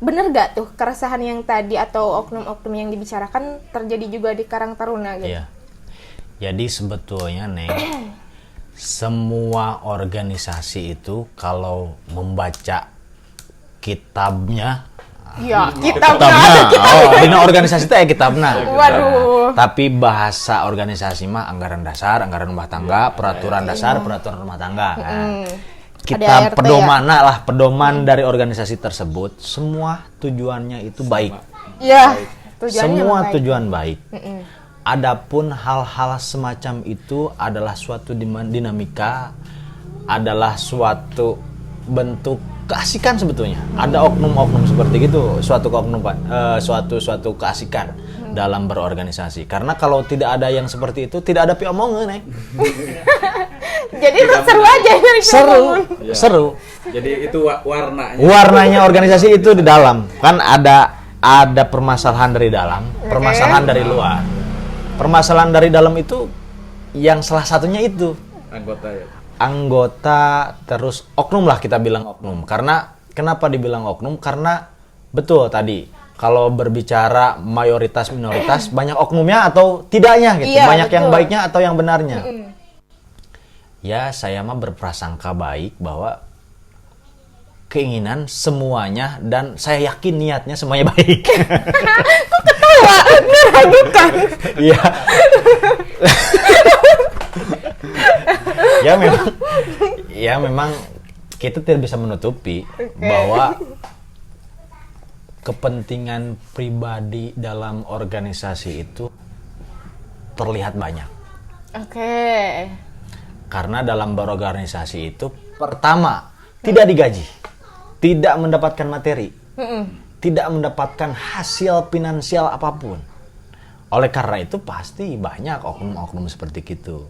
Speaker 2: bener gak tuh keresahan yang tadi atau oknum-oknum yang dibicarakan terjadi juga di Karang Taruna gitu?
Speaker 3: Iya. Jadi sebetulnya Neng, semua organisasi itu kalau membaca kitabnya,
Speaker 2: Iya,
Speaker 3: dina organisasi itu ya kitabna.
Speaker 2: Waduh.
Speaker 3: Tapi bahasa organisasi mah anggaran dasar, anggaran rumah tangga, peraturan dasar, peraturan rumah tangga. Nah,
Speaker 2: Ada
Speaker 3: kitab
Speaker 2: ART
Speaker 3: pedomana lah, pedoman dari organisasi tersebut, semua tujuannya itu baik.
Speaker 2: Iya, tujuannya
Speaker 3: Semua
Speaker 2: baik.
Speaker 3: tujuan baik. Adapun hal-hal semacam itu adalah suatu dinamika, adalah suatu bentuk keasikan sebetulnya. Ada oknum-oknum seperti itu, suatu keasikan dalam berorganisasi. Karena kalau tidak ada yang seperti itu, tidak ada piomongan, Nek.
Speaker 2: Jadi seru aja dari
Speaker 3: Seru.
Speaker 1: Jadi itu warnanya.
Speaker 3: Warnanya organisasi itu di dalam. Kan ada permasalahan dari dalam, permasalahan dari luar. Permasalahan dari dalam itu yang salah satunya itu
Speaker 1: Anggota ya.
Speaker 3: anggota, terus oknum lah, kita bilang oknum. Karena kenapa dibilang oknum? Karena betul tadi kalau berbicara mayoritas minoritas banyak oknumnya atau tidaknya gitu.
Speaker 2: Iya,
Speaker 3: Banyak yang
Speaker 2: betul.
Speaker 3: baiknya atau yang benarnya. Ya, saya mah berprasangka baik bahwa keinginan semuanya dan saya yakin niatnya semuanya baik.
Speaker 2: Wah, meragukan.
Speaker 3: Iya. ya memang kita tidak bisa menutupi bahwa kepentingan pribadi dalam organisasi itu terlihat banyak.
Speaker 2: Oke.
Speaker 3: Karena dalam berorganisasi itu pertama tidak digaji, tidak mendapatkan materi, tidak mendapatkan hasil finansial apapun. Oleh karena itu pasti banyak oknum-oknum seperti itu.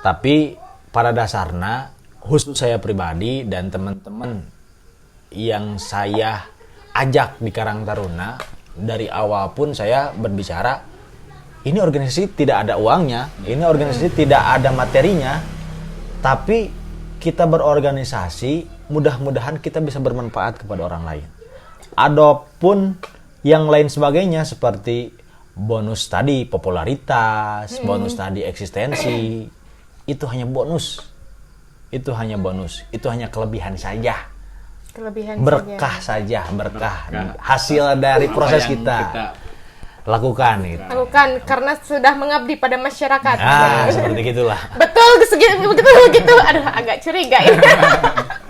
Speaker 3: Tapi pada dasarnya khusus saya pribadi dan teman-teman yang saya ajak di Karang Taruna, dari awal pun saya berbicara, ini organisasi tidak ada uangnya, ini organisasi tidak ada materinya, tapi kita berorganisasi, mudah-mudahan kita bisa bermanfaat kepada orang lain. Adapun yang lain sebagainya seperti bonus tadi popularitas, bonus tadi eksistensi, itu hanya bonus. Itu hanya bonus, itu hanya kelebihan saja.
Speaker 2: Kelebihan
Speaker 3: Berkah saja, berkah. Hasil dari proses
Speaker 1: Apa yang
Speaker 3: kita lakukan gitu.
Speaker 2: lakukan karena sudah mengabdi pada masyarakat.
Speaker 3: Seperti gitulah.
Speaker 2: Betul, begitu. Aduh, agak curiga ini.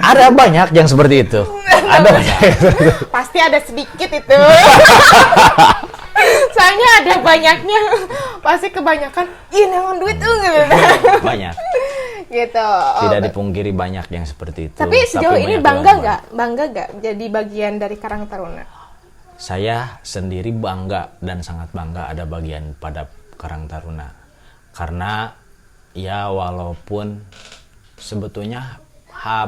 Speaker 3: Ada banyak yang seperti itu. Ada banyak yang seperti itu.
Speaker 2: Pasti ada sedikit itu. Soalnya ada banyaknya. Pasti kebanyakan, ini emang duit tuh gitu.
Speaker 3: Banyak.
Speaker 2: Gitu.
Speaker 3: Tidak dipungkiri banyak yang seperti itu.
Speaker 2: Tapi sejauh ini
Speaker 3: banyak
Speaker 2: bangga
Speaker 3: yang
Speaker 2: nggak? Bangga nggak jadi bagian dari Karang Taruna?
Speaker 3: Saya sendiri bangga dan sangat bangga ada bagian pada Karang Taruna. Karena ya walaupun sebetulnya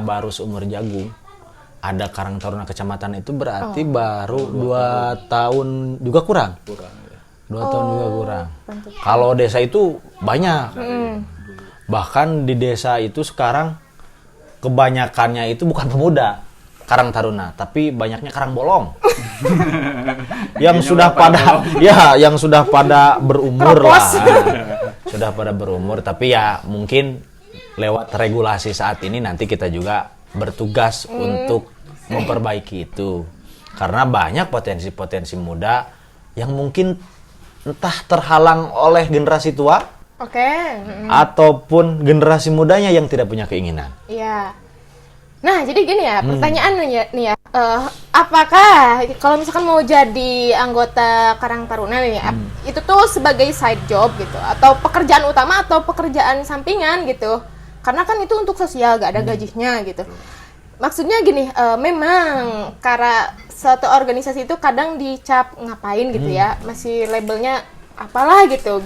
Speaker 3: baru seumur jagung, ada Karang Taruna kecamatan itu berarti baru 2 tahun juga kurang. 2 tahun juga kurang. Kalau desa itu banyak. Bahkan di desa itu sekarang kebanyakannya itu bukan pemuda Karang Taruna, tapi banyaknya karang bolong. yang sudah pada yang sudah pada berumur lah. Sudah pada berumur, tapi ya mungkin lewat regulasi saat ini nanti kita juga bertugas untuk memperbaiki itu. Karena banyak potensi-potensi muda yang mungkin entah terhalang oleh generasi tua,
Speaker 2: Oke.
Speaker 3: ataupun generasi mudanya yang tidak punya keinginan.
Speaker 2: Iya. Nah, jadi gini ya, pertanyaan nih ya. Apakah kalau misalkan mau jadi anggota Karang Taruna nih, itu tuh sebagai side job gitu, atau pekerjaan utama atau pekerjaan sampingan gitu? Karena kan itu untuk sosial, gak ada gajinya gitu. Maksudnya gini, memang karena suatu organisasi itu kadang dicap ngapain gitu ya, masih labelnya apalah gitu.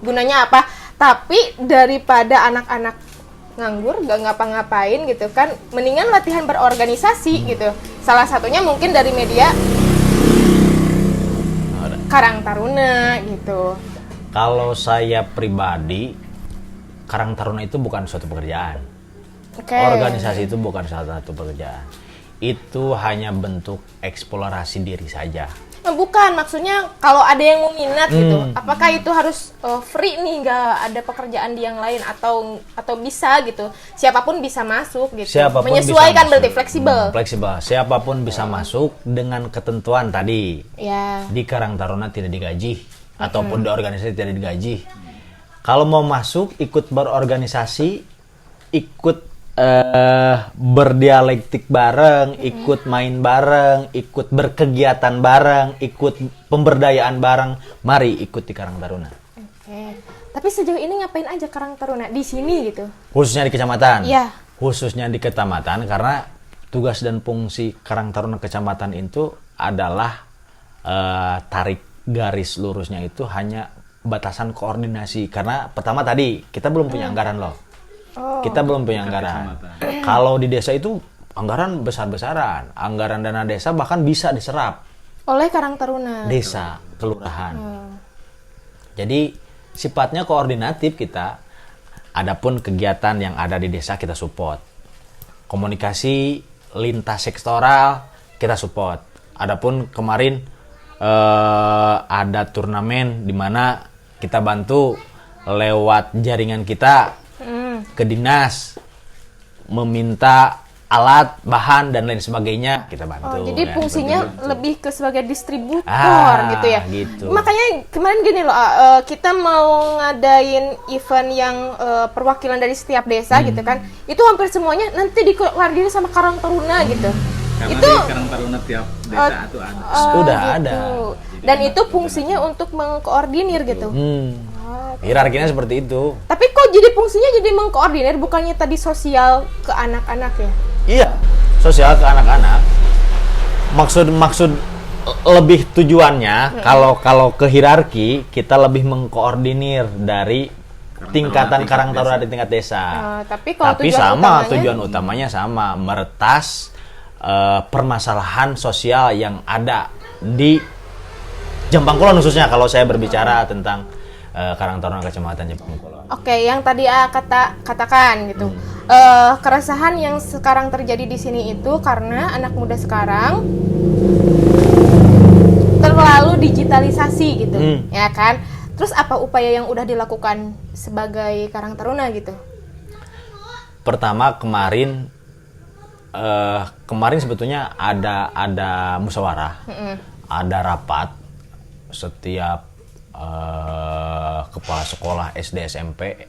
Speaker 2: Gunanya apa? Tapi daripada anak-anak nganggur gak ngapa-ngapain gitu kan, mendingan latihan berorganisasi gitu. Salah satunya mungkin dari media Karang Taruna gitu.
Speaker 3: Kalau saya pribadi, Karang Taruna itu bukan suatu pekerjaan.
Speaker 2: Oke.
Speaker 3: Organisasi itu bukan salah satu pekerjaan. Itu hanya bentuk eksplorasi diri saja.
Speaker 2: Nah, bukan, maksudnya kalau ada yang mau minat gitu, apakah itu harus free nih, nggak ada pekerjaan di yang lain, atau bisa gitu, siapapun bisa masuk gitu,
Speaker 3: Siapapun
Speaker 2: menyesuaikan
Speaker 3: bisa
Speaker 2: berarti
Speaker 3: masuk.
Speaker 2: fleksibel.
Speaker 3: Fleksibel. Siapapun bisa masuk dengan ketentuan tadi.
Speaker 2: Ya.
Speaker 3: Di Karang Taruna tidak digaji, ataupun di organisasi tidak digaji. Kalau mau masuk, ikut berorganisasi, ikut berdialektik bareng, ikut main bareng, ikut berkegiatan bareng, ikut pemberdayaan bareng, mari ikut di Karang Taruna.
Speaker 2: Oke. Tapi sejauh ini ngapain aja Karang Taruna di sini gitu?
Speaker 3: Khususnya di kecamatan.
Speaker 2: Iya.
Speaker 3: Khususnya di kecamatan, karena tugas dan fungsi Karang Taruna kecamatan itu adalah tarik garis lurusnya itu hanya batasan koordinasi. Karena pertama tadi kita belum punya anggaran loh. Kita belum punya anggaran. Kalau di desa itu anggaran besar-besaran, anggaran dana desa bahkan bisa diserap
Speaker 2: Oleh Karang Taruna.
Speaker 3: desa, kelurahan. Jadi sifatnya koordinatif kita. Adapun kegiatan yang ada di desa kita support. Komunikasi lintas sektoral kita support. Adapun kemarin ada turnamen di mana kita bantu lewat jaringan kita ke dinas meminta alat, bahan dan lain sebagainya kita bantu.
Speaker 2: Jadi
Speaker 3: ya.
Speaker 2: fungsinya lebih ke sebagai distributor gitu ya.
Speaker 3: Gitu.
Speaker 2: Makanya kemarin gini loh, kita mau ngadain event yang perwakilan dari setiap desa gitu kan. Itu hampir semuanya nanti dikoordinir sama Karang Taruna gitu.
Speaker 1: Karena
Speaker 2: Itu
Speaker 1: di Karang Taruna tiap desa itu ada.
Speaker 3: Sudah
Speaker 2: gitu.
Speaker 3: ada.
Speaker 2: Dan itu fungsinya untuk mengkoordinir gitu.
Speaker 3: Hierarkinya seperti itu.
Speaker 2: Tapi kok jadi fungsinya jadi mengkoordinir, bukannya tadi sosial ke anak-anak ya?
Speaker 3: Iya, sosial ke anak-anak. Maksud lebih tujuannya kalau ke hierarki kita lebih mengkoordinir dari tingkatan Karang Taruna di tingkat desa.
Speaker 2: Tapi kalau
Speaker 3: Tapi tujuan utamanya sama, meretas permasalahan sosial yang ada di Jembang Kulon khususnya kalau saya berbicara tentang Karang Taruna Kecamatan Jembang Kulon.
Speaker 2: Oke, yang tadi katakan gitu. Keresahan yang sekarang terjadi di sini itu karena anak muda sekarang terlalu digitalisasi gitu, ya kan? Terus apa upaya yang udah dilakukan sebagai Karang Taruna gitu?
Speaker 3: Pertama kemarin sebetulnya ada musyawarah, ada rapat setiap kepala sekolah SD SMP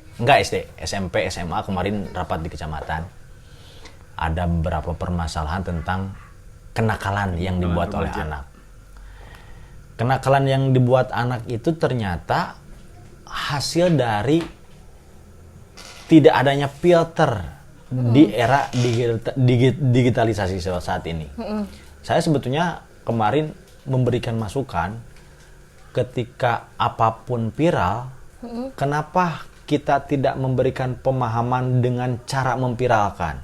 Speaker 3: SMA kemarin rapat di kecamatan. Ada beberapa permasalahan tentang kenakalan yang dibuat oleh anak. Kenakalan yang dibuat anak itu ternyata hasil dari tidak adanya filter di era digitalisasi saat ini. Saya sebetulnya kemarin memberikan masukan ketika apapun viral, kenapa kita tidak memberikan pemahaman dengan cara memviralkan?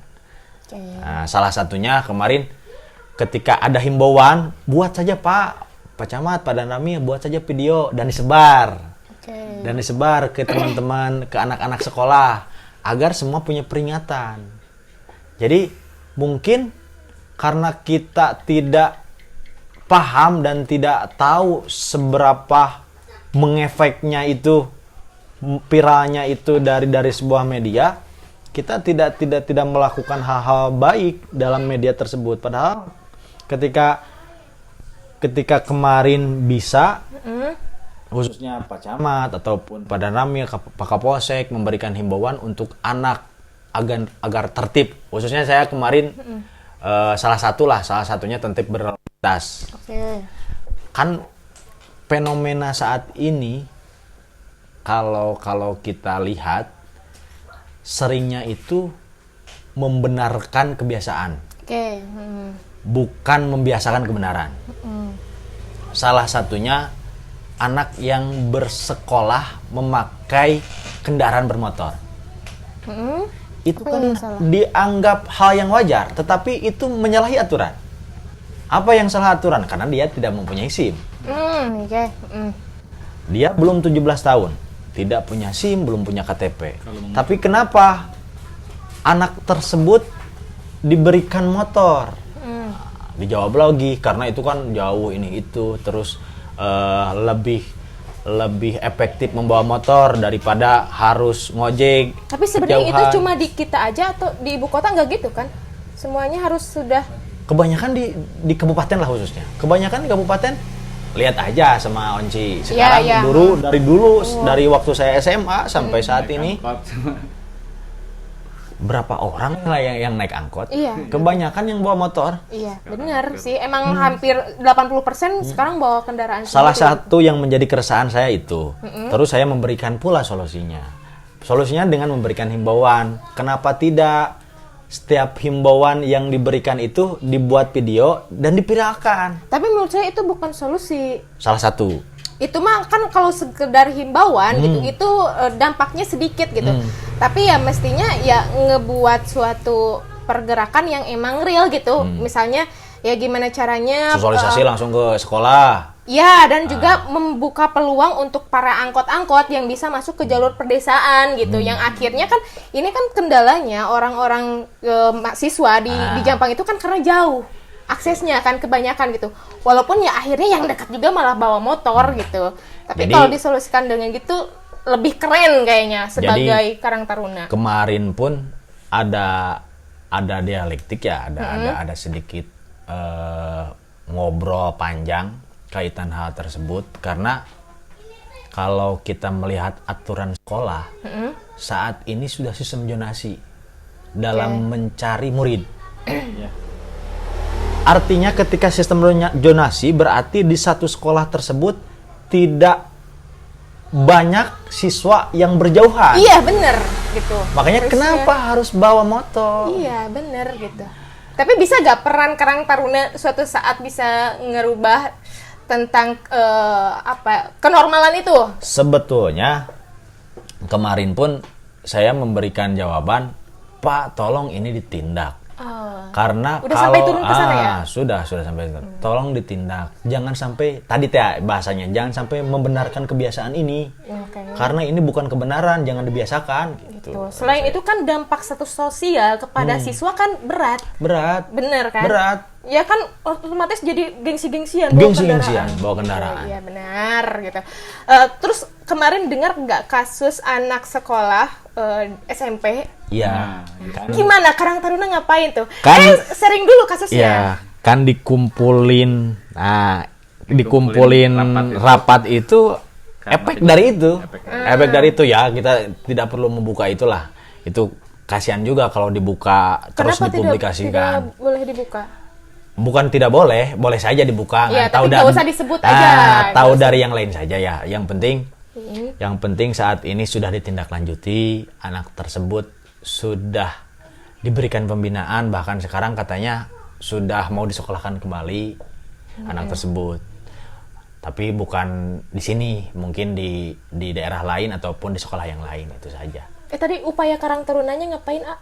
Speaker 3: Nah, salah satunya kemarin ketika ada himbauan, buat saja Pak Camat, Pak Danramil, buat saja video dan disebar. Dan disebar ke teman-teman, ke anak-anak sekolah agar semua punya peringatan. Jadi mungkin karena kita tidak paham dan tidak tahu seberapa mengefeknya itu, viralnya itu dari sebuah media, kita tidak melakukan hal-hal baik dalam media tersebut. Padahal ketika kemarin bisa khususnya Pak Camat ataupun Pak Danramil, Pak Kapolsek memberikan himbauan untuk anak agar tertib. Khususnya saya kemarin salah satunya tertib berlalu-lintas. Kan fenomena saat ini kalau kita lihat seringnya itu membenarkan kebiasaan. Bukan membiasakan kebenaran. Salah satunya anak yang bersekolah memakai kendaraan bermotor. Itu kan dianggap hal yang wajar, tetapi itu menyalahi aturan. Apa yang salah aturan? Karena dia tidak mempunyai SIM. Dia belum 17 tahun, tidak punya SIM, belum punya KTP. Tapi kenapa anak tersebut diberikan motor? Dijawab lagi karena itu kan jauh ini itu, terus lebih efektif membawa motor daripada harus ngojek.
Speaker 2: Tapi sebenarnya itu cuma di kita aja atau di ibu kota nggak gitu kan? Semuanya harus sudah.
Speaker 3: Kebanyakan di kabupaten lah khususnya. Kebanyakan di kabupaten. Lihat aja sama Onci. Sekarang dari waktu saya SMA sampai saat ini. Berapa orang lah yang naik angkot? Kebanyakan yang bawa motor.
Speaker 2: Iya, benar sih. Emang hampir 80% sekarang bawa kendaraan sendiri.
Speaker 3: Salah satu yang menjadi keresahan saya itu. Terus saya memberikan pula solusinya. Solusinya dengan memberikan himbauan. Kenapa tidak setiap himbauan yang diberikan itu dibuat video dan dipiralkan?
Speaker 2: Tapi menurut saya itu bukan solusi.
Speaker 3: Salah satu.
Speaker 2: Itu mah kan kalau sekedar himbauan gitu, itu dampaknya sedikit gitu. Tapi ya mestinya ya ngebuat suatu pergerakan yang emang real gitu. Misalnya ya gimana caranya
Speaker 3: sosialisasi langsung ke sekolah.
Speaker 2: Ya, dan juga membuka peluang untuk para angkot-angkot yang bisa masuk ke jalur perdesaan gitu. Yang akhirnya kan ini kan kendalanya orang-orang mahasiswa di Jampang itu kan karena jauh. aksesnya kan kebanyakan gitu. Walaupun ya akhirnya yang dekat juga malah bawa motor gitu. Tapi
Speaker 3: Jadi-
Speaker 2: kalau disolusikan dengan gitu lebih keren kayaknya sebagai Karang Taruna.
Speaker 3: Kemarin pun ada dialektik ya, ada sedikit ngobrol panjang kaitan hal tersebut, karena kalau kita melihat aturan sekolah saat ini sudah sistem zonasi dalam mencari murid. Artinya ketika sistem zonasi berarti di satu sekolah tersebut tidak banyak siswa yang berjauhan.
Speaker 2: Iya bener gitu.
Speaker 3: Makanya
Speaker 2: Harusnya.
Speaker 3: kenapa harus bawa motor?
Speaker 2: Iya bener gitu. Tapi bisa gak peran Karang Taruna suatu saat bisa ngerubah tentang kenormalan itu?
Speaker 3: Sebetulnya kemarin pun saya memberikan jawaban, Pak, tolong ini ditindak.
Speaker 2: Oh.
Speaker 3: Karena
Speaker 2: Udah
Speaker 3: kalau
Speaker 2: sampai turun ke sana ya?
Speaker 3: sudah sampai tolong ditindak. Jangan sampai tadi teh bahasanya, jangan sampai membenarkan kebiasaan ini.
Speaker 2: Oke.
Speaker 3: Karena ini bukan kebenaran, jangan dibiasakan gitu.
Speaker 2: Tuh. Selain itu kan dampak status sosial kepada siswa kan berat.
Speaker 3: Berat.
Speaker 2: Bener kan?
Speaker 3: Berat.
Speaker 2: Ya kan otomatis jadi gengsi-gengsian
Speaker 3: Gengsi-gengsian bawa kendaraan.
Speaker 2: Iya benar gitu. Terus kemarin dengar nggak kasus anak sekolah SMP?
Speaker 3: Iya. Kan,
Speaker 2: Gimana Karang Taruna ngapain tuh?
Speaker 3: Kan-
Speaker 2: Sharing dulu kasusnya.
Speaker 3: ya, kan dikumpulin. Nah, dikumpulin rapat itu efek dari itu. Efek dari itu ya, kita tidak perlu membuka itulah. Itu kasihan juga kalau dibuka terus
Speaker 2: Kenapa
Speaker 3: dipublikasikan.
Speaker 2: tidak boleh dibuka?
Speaker 3: Bukan tidak boleh, boleh saja dibuka.
Speaker 2: Iya,
Speaker 3: Tahu
Speaker 2: tapi nggak usah disebut aja.
Speaker 3: Tahu
Speaker 2: Nggak
Speaker 3: dari yang lain saja ya. Yang penting saat ini sudah ditindaklanjuti, anak tersebut sudah diberikan pembinaan, bahkan sekarang katanya sudah mau disekolahkan kembali anak tersebut. Tapi bukan di sini, mungkin di daerah lain ataupun di sekolah yang lain, itu saja.
Speaker 2: Tadi upaya Karang Tarunanya ngapain, A?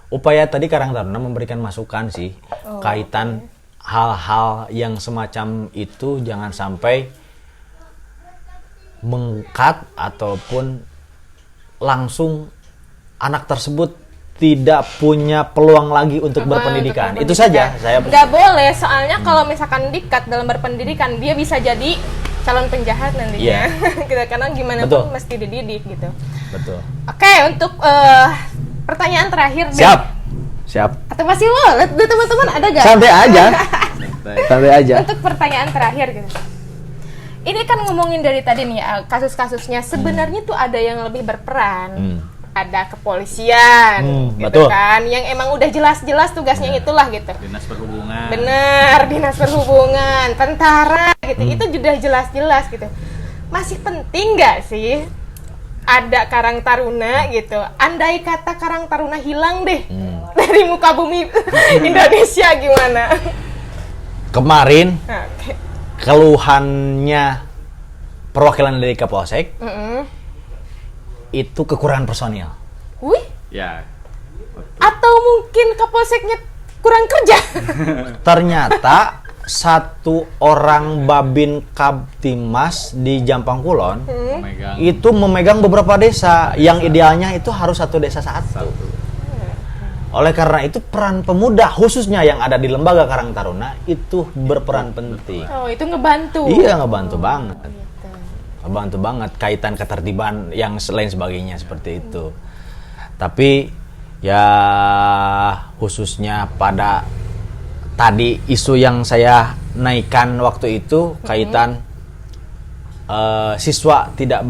Speaker 3: Upaya tadi Karang Taruna memberikan masukan sih kaitan hal-hal yang semacam itu, jangan sampai mengkat ataupun langsung anak tersebut tidak punya peluang lagi untuk berpendidikan. Itu saja saya.
Speaker 2: Nggak boleh, soalnya kalau misalkan dikat dalam berpendidikan dia bisa jadi calon penjahat nantinya.
Speaker 3: Iya.
Speaker 2: Kita karena gimana
Speaker 3: Betul.
Speaker 2: pun mesti dididik gitu.
Speaker 3: Betul.
Speaker 2: Oke, untuk pertanyaan terakhir deh.
Speaker 3: Siap.
Speaker 2: Atau masih lo? Teman-teman ada gak?
Speaker 3: Santai aja. Santai aja.
Speaker 2: Untuk pertanyaan terakhir gitu. Ini kan ngomongin dari tadi nih kasus-kasusnya, sebenarnya tuh ada yang lebih berperan. Ada kepolisian, gitu
Speaker 3: betul.
Speaker 2: kan, yang emang udah jelas-jelas tugasnya itulah gitu.
Speaker 1: Dinas Perhubungan.
Speaker 2: Bener, dinas perhubungan, tentara gitu, itu sudah jelas-jelas gitu. Masih penting nggak sih ada Karang Taruna gitu? Andai kata Karang Taruna hilang deh dari muka bumi Indonesia gimana?
Speaker 3: Kemarin
Speaker 2: Oke.
Speaker 3: keluhannya perwakilan dari Kapolsek itu kekurangan personil.
Speaker 2: Wih,
Speaker 1: Ya.
Speaker 2: atau mungkin Kapolseknya kurang kerja?
Speaker 3: Ternyata satu orang Babin Kaptimas di Jampang Kulon
Speaker 1: Memegang
Speaker 3: itu memegang beberapa desa, yang idealnya itu harus satu desa satu. Oleh karena itu peran pemuda khususnya yang ada di lembaga Karang Taruna itu berperan penting.
Speaker 2: Oh, itu ngebantu.
Speaker 3: Iya, ngebantu banget. Ngebantu banget kaitan ketertiban yang lain sebagainya seperti itu. Tapi ya khususnya pada tadi isu yang saya naikkan waktu itu kaitan siswa tidak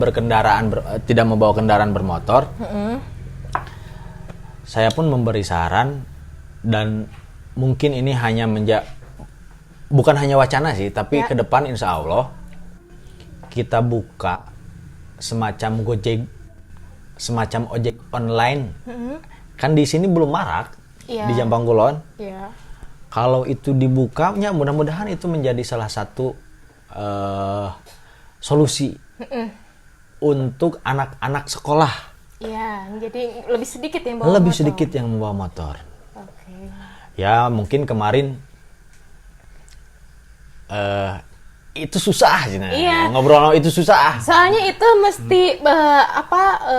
Speaker 3: tidak membawa kendaraan bermotor. Saya pun memberi saran, dan mungkin ini hanya bukan hanya wacana sih, tapi ke depan insya Allah kita buka semacam Gojek, semacam ojek online. Kan di sini belum marak,
Speaker 2: Iya.
Speaker 3: di Jampang Kulon.
Speaker 2: Iya.
Speaker 3: Kalau itu dibukanya, mudah-mudahan itu menjadi salah satu solusi untuk anak-anak sekolah.
Speaker 2: Iya, jadi lebih sedikit yang bawa
Speaker 3: Lebih
Speaker 2: motor.
Speaker 3: sedikit yang membawa motor.
Speaker 2: Oke.
Speaker 3: Ya mungkin kemarin itu susah sih.
Speaker 2: Iya.
Speaker 3: Ngobrol itu susah.
Speaker 2: Soalnya itu mesti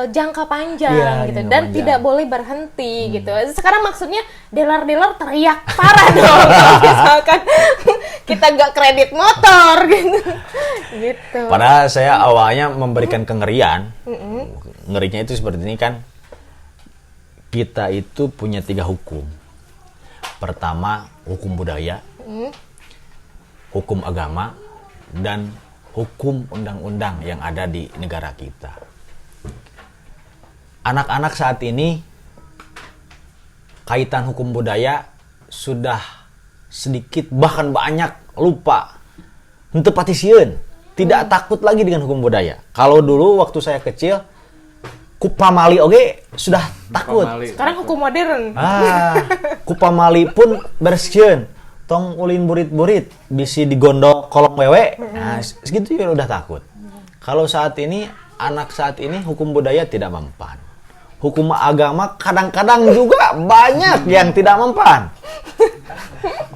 Speaker 2: jangka panjang
Speaker 3: Iya,
Speaker 2: gitu
Speaker 3: jangka
Speaker 2: dan
Speaker 3: panjang.
Speaker 2: tidak boleh berhenti gitu. Sekarang maksudnya dealer-dealer teriak parah dong kalau misalkan kita nggak kredit motor gitu. Gitu.
Speaker 3: Padahal saya awalnya memberikan kengerian. Ngerinya itu seperti ini kan. Kita itu punya 3 hukum. Pertama, hukum budaya, hukum agama, dan hukum undang-undang yang ada di negara kita. Anak-anak saat ini kaitan hukum budaya sudah sedikit bahkan banyak lupa. Henteu patisieun, tidak takut lagi dengan hukum budaya. Kalau dulu waktu saya kecil ku pamali oge sudah takut.
Speaker 1: Pamali.
Speaker 2: Sekarang hukum modern.
Speaker 3: Ku pamali pun bereskeun. Tong ulin burit-burit bisi digondol kolong wewe. Nah, segitu ya udah takut. Kalau saat ini anak saat ini hukum budaya tidak mempan. Hukum agama kadang-kadang juga banyak yang tidak mempan.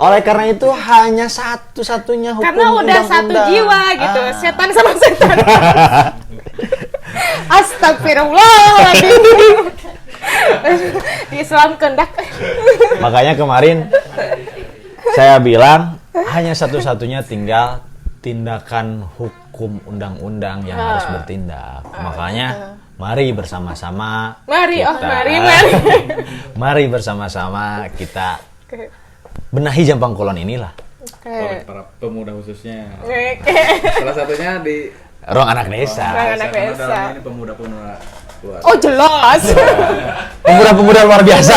Speaker 3: Oleh karena itu hanya satu-satunya hukum
Speaker 2: Karena udah satu
Speaker 3: undang-undang.
Speaker 2: jiwa gitu, setan sama setan. Astagfirullahaladzim. Di Islam kendak.
Speaker 3: Makanya kemarin saya bilang hanya satu-satunya tinggal tindakan hukum undang-undang yang harus bertindak. Makanya mari bersama-sama
Speaker 2: Mari,
Speaker 3: kita, mari bersama-sama kita benahi Jampang Kulon inilah.
Speaker 1: Oleh para pemuda khususnya.
Speaker 2: Oke.
Speaker 1: Salah satunya di
Speaker 3: Ruang Anak Desa.
Speaker 2: Ruang Anak
Speaker 1: karena
Speaker 2: Desa.
Speaker 1: dalamnya ini pemuda-pemuda luar.
Speaker 2: Oh jelas.
Speaker 3: Pemuda-pemuda luar biasa.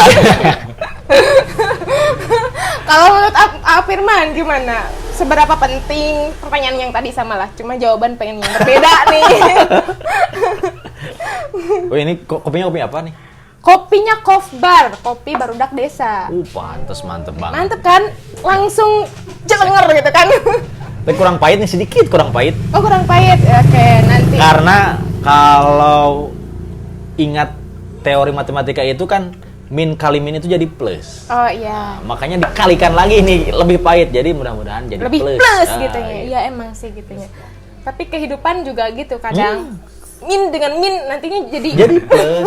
Speaker 2: Kalau menurut Firman gimana? Seberapa penting pertanyaan yang tadi sama lah, cuma jawaban pengen yang berbeda nih.
Speaker 3: Oh ini kopinya kopi apa nih?
Speaker 2: Kopinya Kofbar, kopi barudak desa.
Speaker 3: Pantes mantep banget.
Speaker 2: Mantep kan? Langsung jelenger gitu kan?
Speaker 3: Tapi kurang pahit nih, sedikit kurang pahit.
Speaker 2: Oh kurang pahit, oke nanti.
Speaker 3: Karena kalau ingat teori matematika itu kan min kali min itu jadi plus.
Speaker 2: Oh iya.
Speaker 3: Makanya dikalikan lagi nih lebih pahit. Jadi mudah-mudahan jadi
Speaker 2: Lebih
Speaker 3: plus.
Speaker 2: plus gitu ya.
Speaker 3: Iya.
Speaker 2: Iya emang sih gitunya. Tapi kehidupan juga gitu kadang. Min dengan min nantinya jadi
Speaker 3: plus.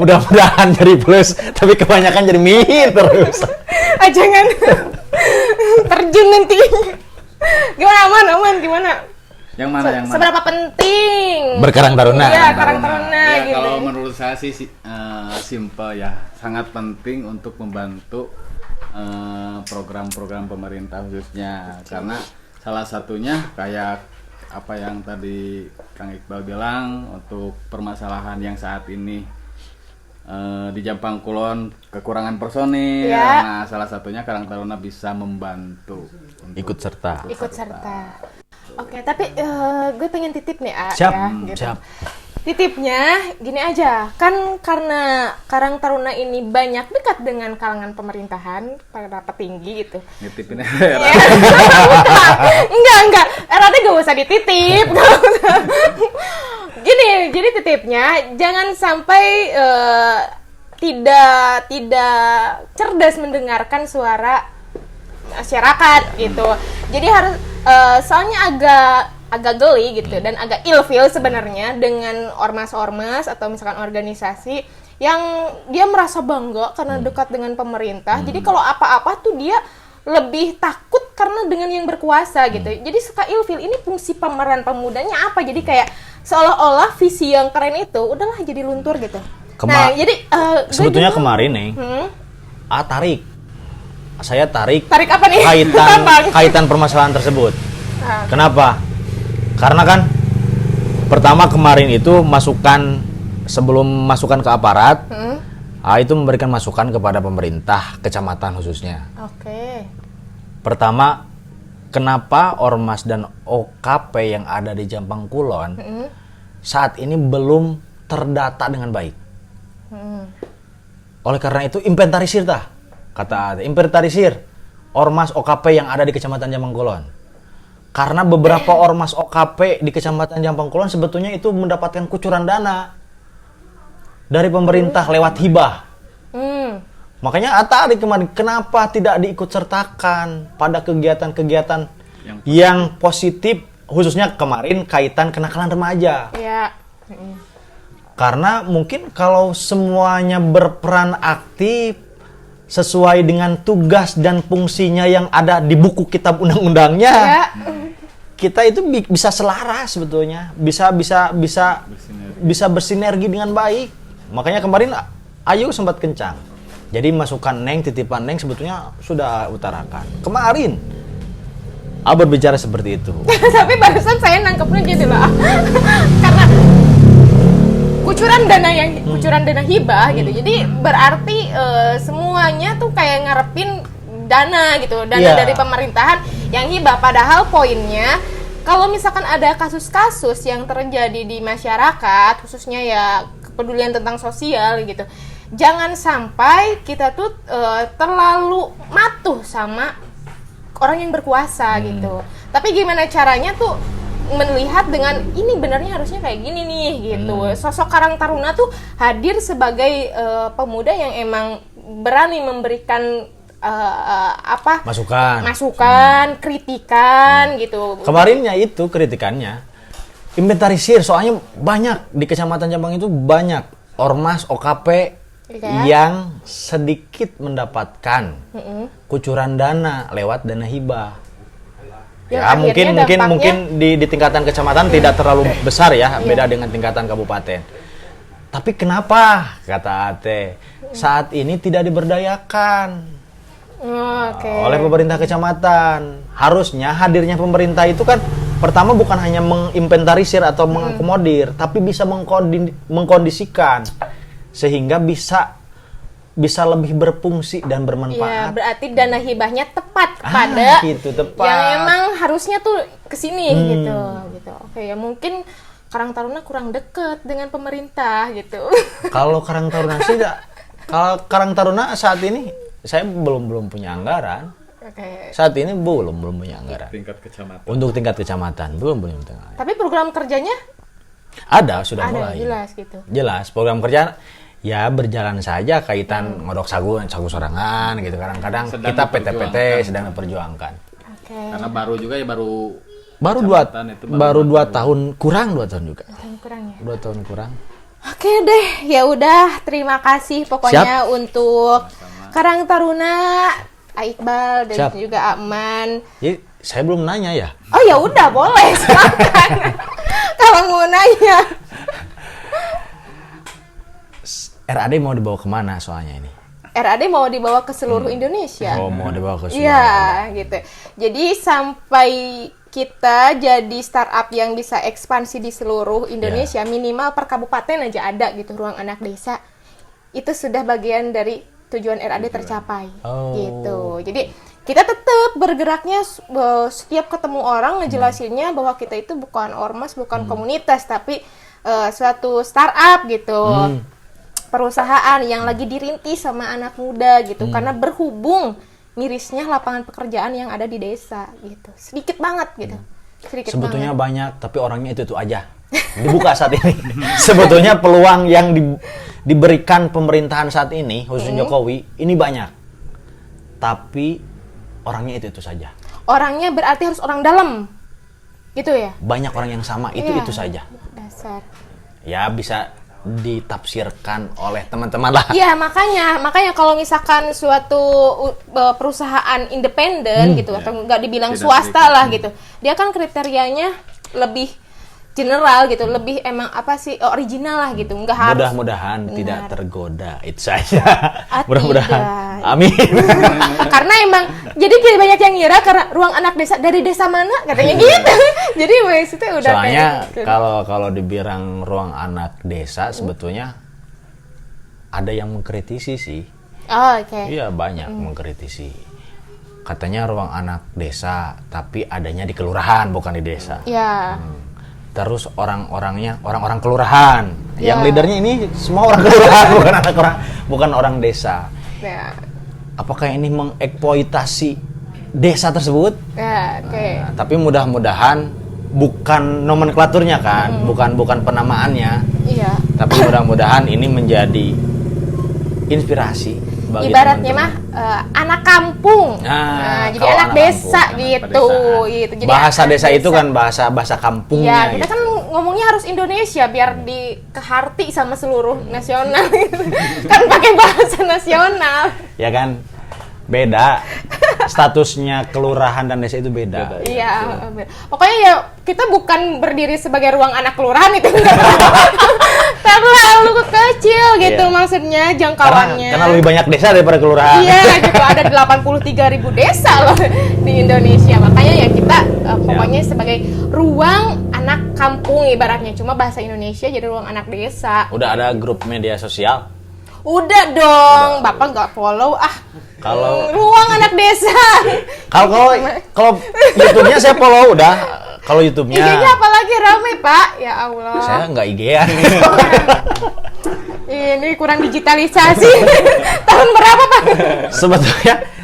Speaker 3: Mudah-mudahan jadi plus, tapi kebanyakan jadi min terus.
Speaker 2: ah jangan terjun nanti. Gimana aman gimana?
Speaker 1: Yang mana yang mana?
Speaker 2: Seberapa penting?
Speaker 3: Berkarang taruna.
Speaker 2: Iya, Karang Taruna
Speaker 1: Ya,
Speaker 2: gitu.
Speaker 1: kalau menurut saya sih simple ya, sangat penting untuk membantu program-program pemerintah khususnya, karena salah satunya kayak apa yang tadi Kang Iqbal bilang untuk permasalahan yang saat ini di Jampang Kulon kekurangan personil.
Speaker 2: Ya.
Speaker 1: Nah, salah satunya Karang Taruna bisa membantu untuk
Speaker 3: Ikut serta.
Speaker 2: Ikut serta. Oke, tapi gue pengen titip nih, A.
Speaker 3: Siap,
Speaker 2: Ya, gitu.
Speaker 3: siap.
Speaker 2: Titipnya gini aja, kan karena Karang Taruna ini banyak dekat dengan kalangan pemerintahan, para petinggi gitu.
Speaker 1: nitipin
Speaker 2: Enggak. Eranya gak usah dititip. Gini, jadi titipnya jangan sampai tidak cerdas mendengarkan suara masyarakat gitu. Jadi harus soalnya agak geli gitu dan agak ilfeel sebenarnya dengan ormas-ormas atau misalkan organisasi yang dia merasa bangga karena dekat dengan pemerintah. Jadi kalau apa-apa tuh dia lebih takut karena dengan yang berkuasa gitu. Jadi suka ilfeel. Ini fungsi pemeran pemudanya apa? Jadi kayak seolah-olah visi yang keren itu udahlah jadi luntur gitu. Nah, jadi
Speaker 3: sebetulnya kemarin nih, saya tarik
Speaker 2: tarik apa nih?
Speaker 3: kaitan permasalahan tersebut.
Speaker 2: Ah.
Speaker 3: Kenapa? Karena kan pertama kemarin itu sebelum masukan ke aparat, itu memberikan masukan kepada pemerintah kecamatan khususnya.
Speaker 2: Oke.
Speaker 3: Pertama, kenapa ormas dan OKP yang ada di Jampang Kulon saat ini belum terdata dengan baik? Oleh karena itu inventarisir inventarisir ormas OKP yang ada di Kecamatan Jampang Kulon. Karena beberapa ormas OKP di Kecamatan Jampang Kulon sebetulnya itu mendapatkan kucuran dana dari pemerintah lewat hibah. Makanya Atari kemarin kenapa tidak diikut sertakan pada kegiatan-kegiatan yang positif, khususnya kemarin kaitan kenakalan remaja.
Speaker 2: Iya.
Speaker 3: Karena mungkin kalau semuanya berperan aktif sesuai dengan tugas dan fungsinya yang ada di buku kitab undang-undangnya,
Speaker 2: Ya.
Speaker 3: kita itu bisa selaras sebetulnya, bisa bersinergi dengan baik. Makanya kemarin Ayu sempat kencang. Jadi masukan Neng, titipan Neng sebetulnya sudah utarakan. Kemarin Abah berbicara seperti itu.
Speaker 2: Tapi barusan saya nangkepnya gini lah. Karena kucuran dana hibah gitu. Jadi berarti semuanya tuh kayak ngarepin dana gitu, dana
Speaker 3: Iya.
Speaker 2: dari pemerintahan yang hibah. Padahal poinnya kalau misalkan ada kasus-kasus yang terjadi di masyarakat, khususnya ya kepedulian tentang sosial gitu, jangan sampai kita tuh terlalu matuh sama orang yang berkuasa gitu. Tapi gimana caranya tuh melihat dengan ini benarnya harusnya kayak gini nih gitu. Sosok Karang Taruna tuh hadir sebagai pemuda yang emang berani memberikan masukan, kritikan gitu.
Speaker 3: Kemarinnya itu kritikannya inventarisir, soalnya banyak di Kecamatan Jambang itu banyak ormas OKP yang sedikit mendapatkan kucuran dana lewat dana hibah. Ya mungkin di tingkatan kecamatan tidak terlalu besar ya, beda dengan tingkatan kabupaten. Tapi kenapa kata Ate saat ini tidak diberdayakan oleh pemerintah kecamatan? Harusnya hadirnya pemerintah itu kan pertama bukan hanya menginventarisir atau mengakomodir, tapi bisa mengkondisikan sehingga bisa lebih berfungsi dan bermanfaat.
Speaker 2: Iya, berarti dana hibahnya tepat pada
Speaker 3: gitu, tepat.
Speaker 2: yang emang harusnya tuh kesini gitu. Oke ya, mungkin Karang Taruna kurang deket dengan pemerintah gitu.
Speaker 3: Kalau Karang Taruna sih kalau Karang Taruna saat ini saya belum punya anggaran.
Speaker 2: Oke.
Speaker 3: Saat ini belum punya anggaran.
Speaker 1: Tingkat kecamatan.
Speaker 3: Untuk tingkat kecamatan belum punya anggaran.
Speaker 2: Tapi program kerjanya
Speaker 3: Sudah
Speaker 2: ada
Speaker 3: mulai.
Speaker 2: jelas gitu.
Speaker 3: Jelas program kerja ya berjalan saja kaitan ngodok sagu sorangan gitu. Kadang-kadang
Speaker 1: Sedang
Speaker 3: kita PT-PT
Speaker 1: diperjuangkan.
Speaker 3: sedang memperjuangkan.
Speaker 2: Oke.
Speaker 1: Karena baru juga ya baru
Speaker 3: Baru
Speaker 1: itu
Speaker 3: 2 tahun kurang 2 tahun juga.
Speaker 2: Kurang ya.
Speaker 3: 2 tahun kurang.
Speaker 2: Oke deh, ya udah terima kasih pokoknya untuk Karang Taruna, Iqbal dan
Speaker 3: Siap.
Speaker 2: juga Aman.
Speaker 3: Jadi saya belum nanya ya.
Speaker 2: Oh ya udah boleh silakan. Kalau mau nanya.
Speaker 3: RAD mau dibawa kemana soalnya ini?
Speaker 2: RAD mau dibawa ke seluruh Indonesia.
Speaker 3: Oh, mau dibawa ke seluruh.
Speaker 2: Iya, gitu. Jadi sampai kita jadi startup yang bisa ekspansi di seluruh Indonesia, minimal per kabupaten aja ada gitu ruang anak desa. Itu sudah bagian dari tujuan RAD tercapai.
Speaker 3: Oh.
Speaker 2: Gitu. Jadi kita tetap bergeraknya setiap ketemu orang ngejelasinnya bahwa kita itu bukan ormas, bukan komunitas, tapi suatu startup gitu. Perusahaan yang lagi dirintis sama anak muda gitu, karena berhubung mirisnya lapangan pekerjaan yang ada di desa gitu, sedikit banget gitu, sedikit
Speaker 3: Sebetulnya
Speaker 2: banget.
Speaker 3: banyak, tapi orangnya itu aja dibuka saat ini. Sebetulnya peluang yang diberikan pemerintahan saat ini, khususnya Jokowi, ini banyak, tapi orangnya itu saja.
Speaker 2: Orangnya berarti harus orang dalam, gitu ya?
Speaker 3: Banyak orang yang sama, itu
Speaker 2: Iya.
Speaker 3: saja.
Speaker 2: Dasar.
Speaker 3: Ya bisa ditafsirkan oleh teman-teman lah.
Speaker 2: Iya, makanya kalau misalkan suatu perusahaan independen gitu atau nggak dibilang
Speaker 1: Tidak
Speaker 2: swasta
Speaker 1: sedikit.
Speaker 2: lah gitu, dia kan kriterianya lebih general gitu, lebih emang apa sih original lah gitu, nggak harus.
Speaker 3: Mudah-mudahan tidak tergoda, itu saja.
Speaker 2: Ah,
Speaker 3: Mudah-mudahan.
Speaker 2: tidak.
Speaker 3: Amin.
Speaker 2: Karena emang jadi kayak banyak yang ngira karena ruang anak desa dari desa mana katanya gitu. Jadi maksudnya udah
Speaker 3: Soalnya
Speaker 2: kayak gitu.
Speaker 3: kalau dibilang ruang anak desa sebetulnya ada yang mengkritisi sih.
Speaker 2: Oh, oke.
Speaker 3: Iya, banyak mengkritisi. Katanya ruang anak desa, tapi adanya di kelurahan bukan di desa.
Speaker 2: Ya.
Speaker 3: Terus orang-orangnya orang-orang kelurahan.
Speaker 2: Ya.
Speaker 3: Yang leadernya ini semua orang kelurahan, bukan orang desa.
Speaker 2: Ya.
Speaker 3: Apakah ini mengeksploitasi desa tersebut?
Speaker 2: Ya, oke.
Speaker 3: Nah, tapi mudah-mudahan bukan nomenklaturnya kan, bukan penamaannya.
Speaker 2: Iya.
Speaker 3: Tapi mudah-mudahan ini menjadi inspirasi bagi
Speaker 2: ibaratnya
Speaker 3: teman-teman.
Speaker 2: mah anak kampung. Jadi
Speaker 3: kalau
Speaker 2: anak desa
Speaker 3: kampung,
Speaker 2: gitu,
Speaker 1: pedesaan.
Speaker 2: gitu. Jadi
Speaker 3: bahasa
Speaker 2: anak
Speaker 3: desa itu kan bahasa
Speaker 2: Ya,
Speaker 3: kampungnya
Speaker 2: kita
Speaker 3: gitu.
Speaker 2: kan ngomongnya harus Indonesia biar dikeharti sama seluruh nasional gitu. Kan pakai bahasa nasional.
Speaker 3: Ya kan beda statusnya kelurahan dan desa itu beda.
Speaker 2: Iya, pokoknya ya kita bukan berdiri sebagai ruang anak kelurahan itu enggak terlalu kecil gitu
Speaker 3: Iya.
Speaker 2: maksudnya
Speaker 3: Karena,
Speaker 2: jangkauannya.
Speaker 3: karena lebih banyak desa daripada kelurahan.
Speaker 2: Iya gitu, ada 83.000 desa loh di Indonesia. Makanya ya kita pokoknya sebagai ruang anak kampung ibaratnya, cuma bahasa Indonesia jadi ruang anak desa.
Speaker 3: Udah ada grup media sosial.
Speaker 2: Udah dong, Bapak nggak follow
Speaker 3: Kalau
Speaker 2: ruang anak desa.
Speaker 3: kalau kalau YouTube-nya saya follow udah. Kalau YouTube-nya
Speaker 2: IG-nya apalagi rame Pak, ya Allah.
Speaker 3: saya nggak IG-an.
Speaker 2: Ini kurang digitalisasi. Tahun berapa Pak?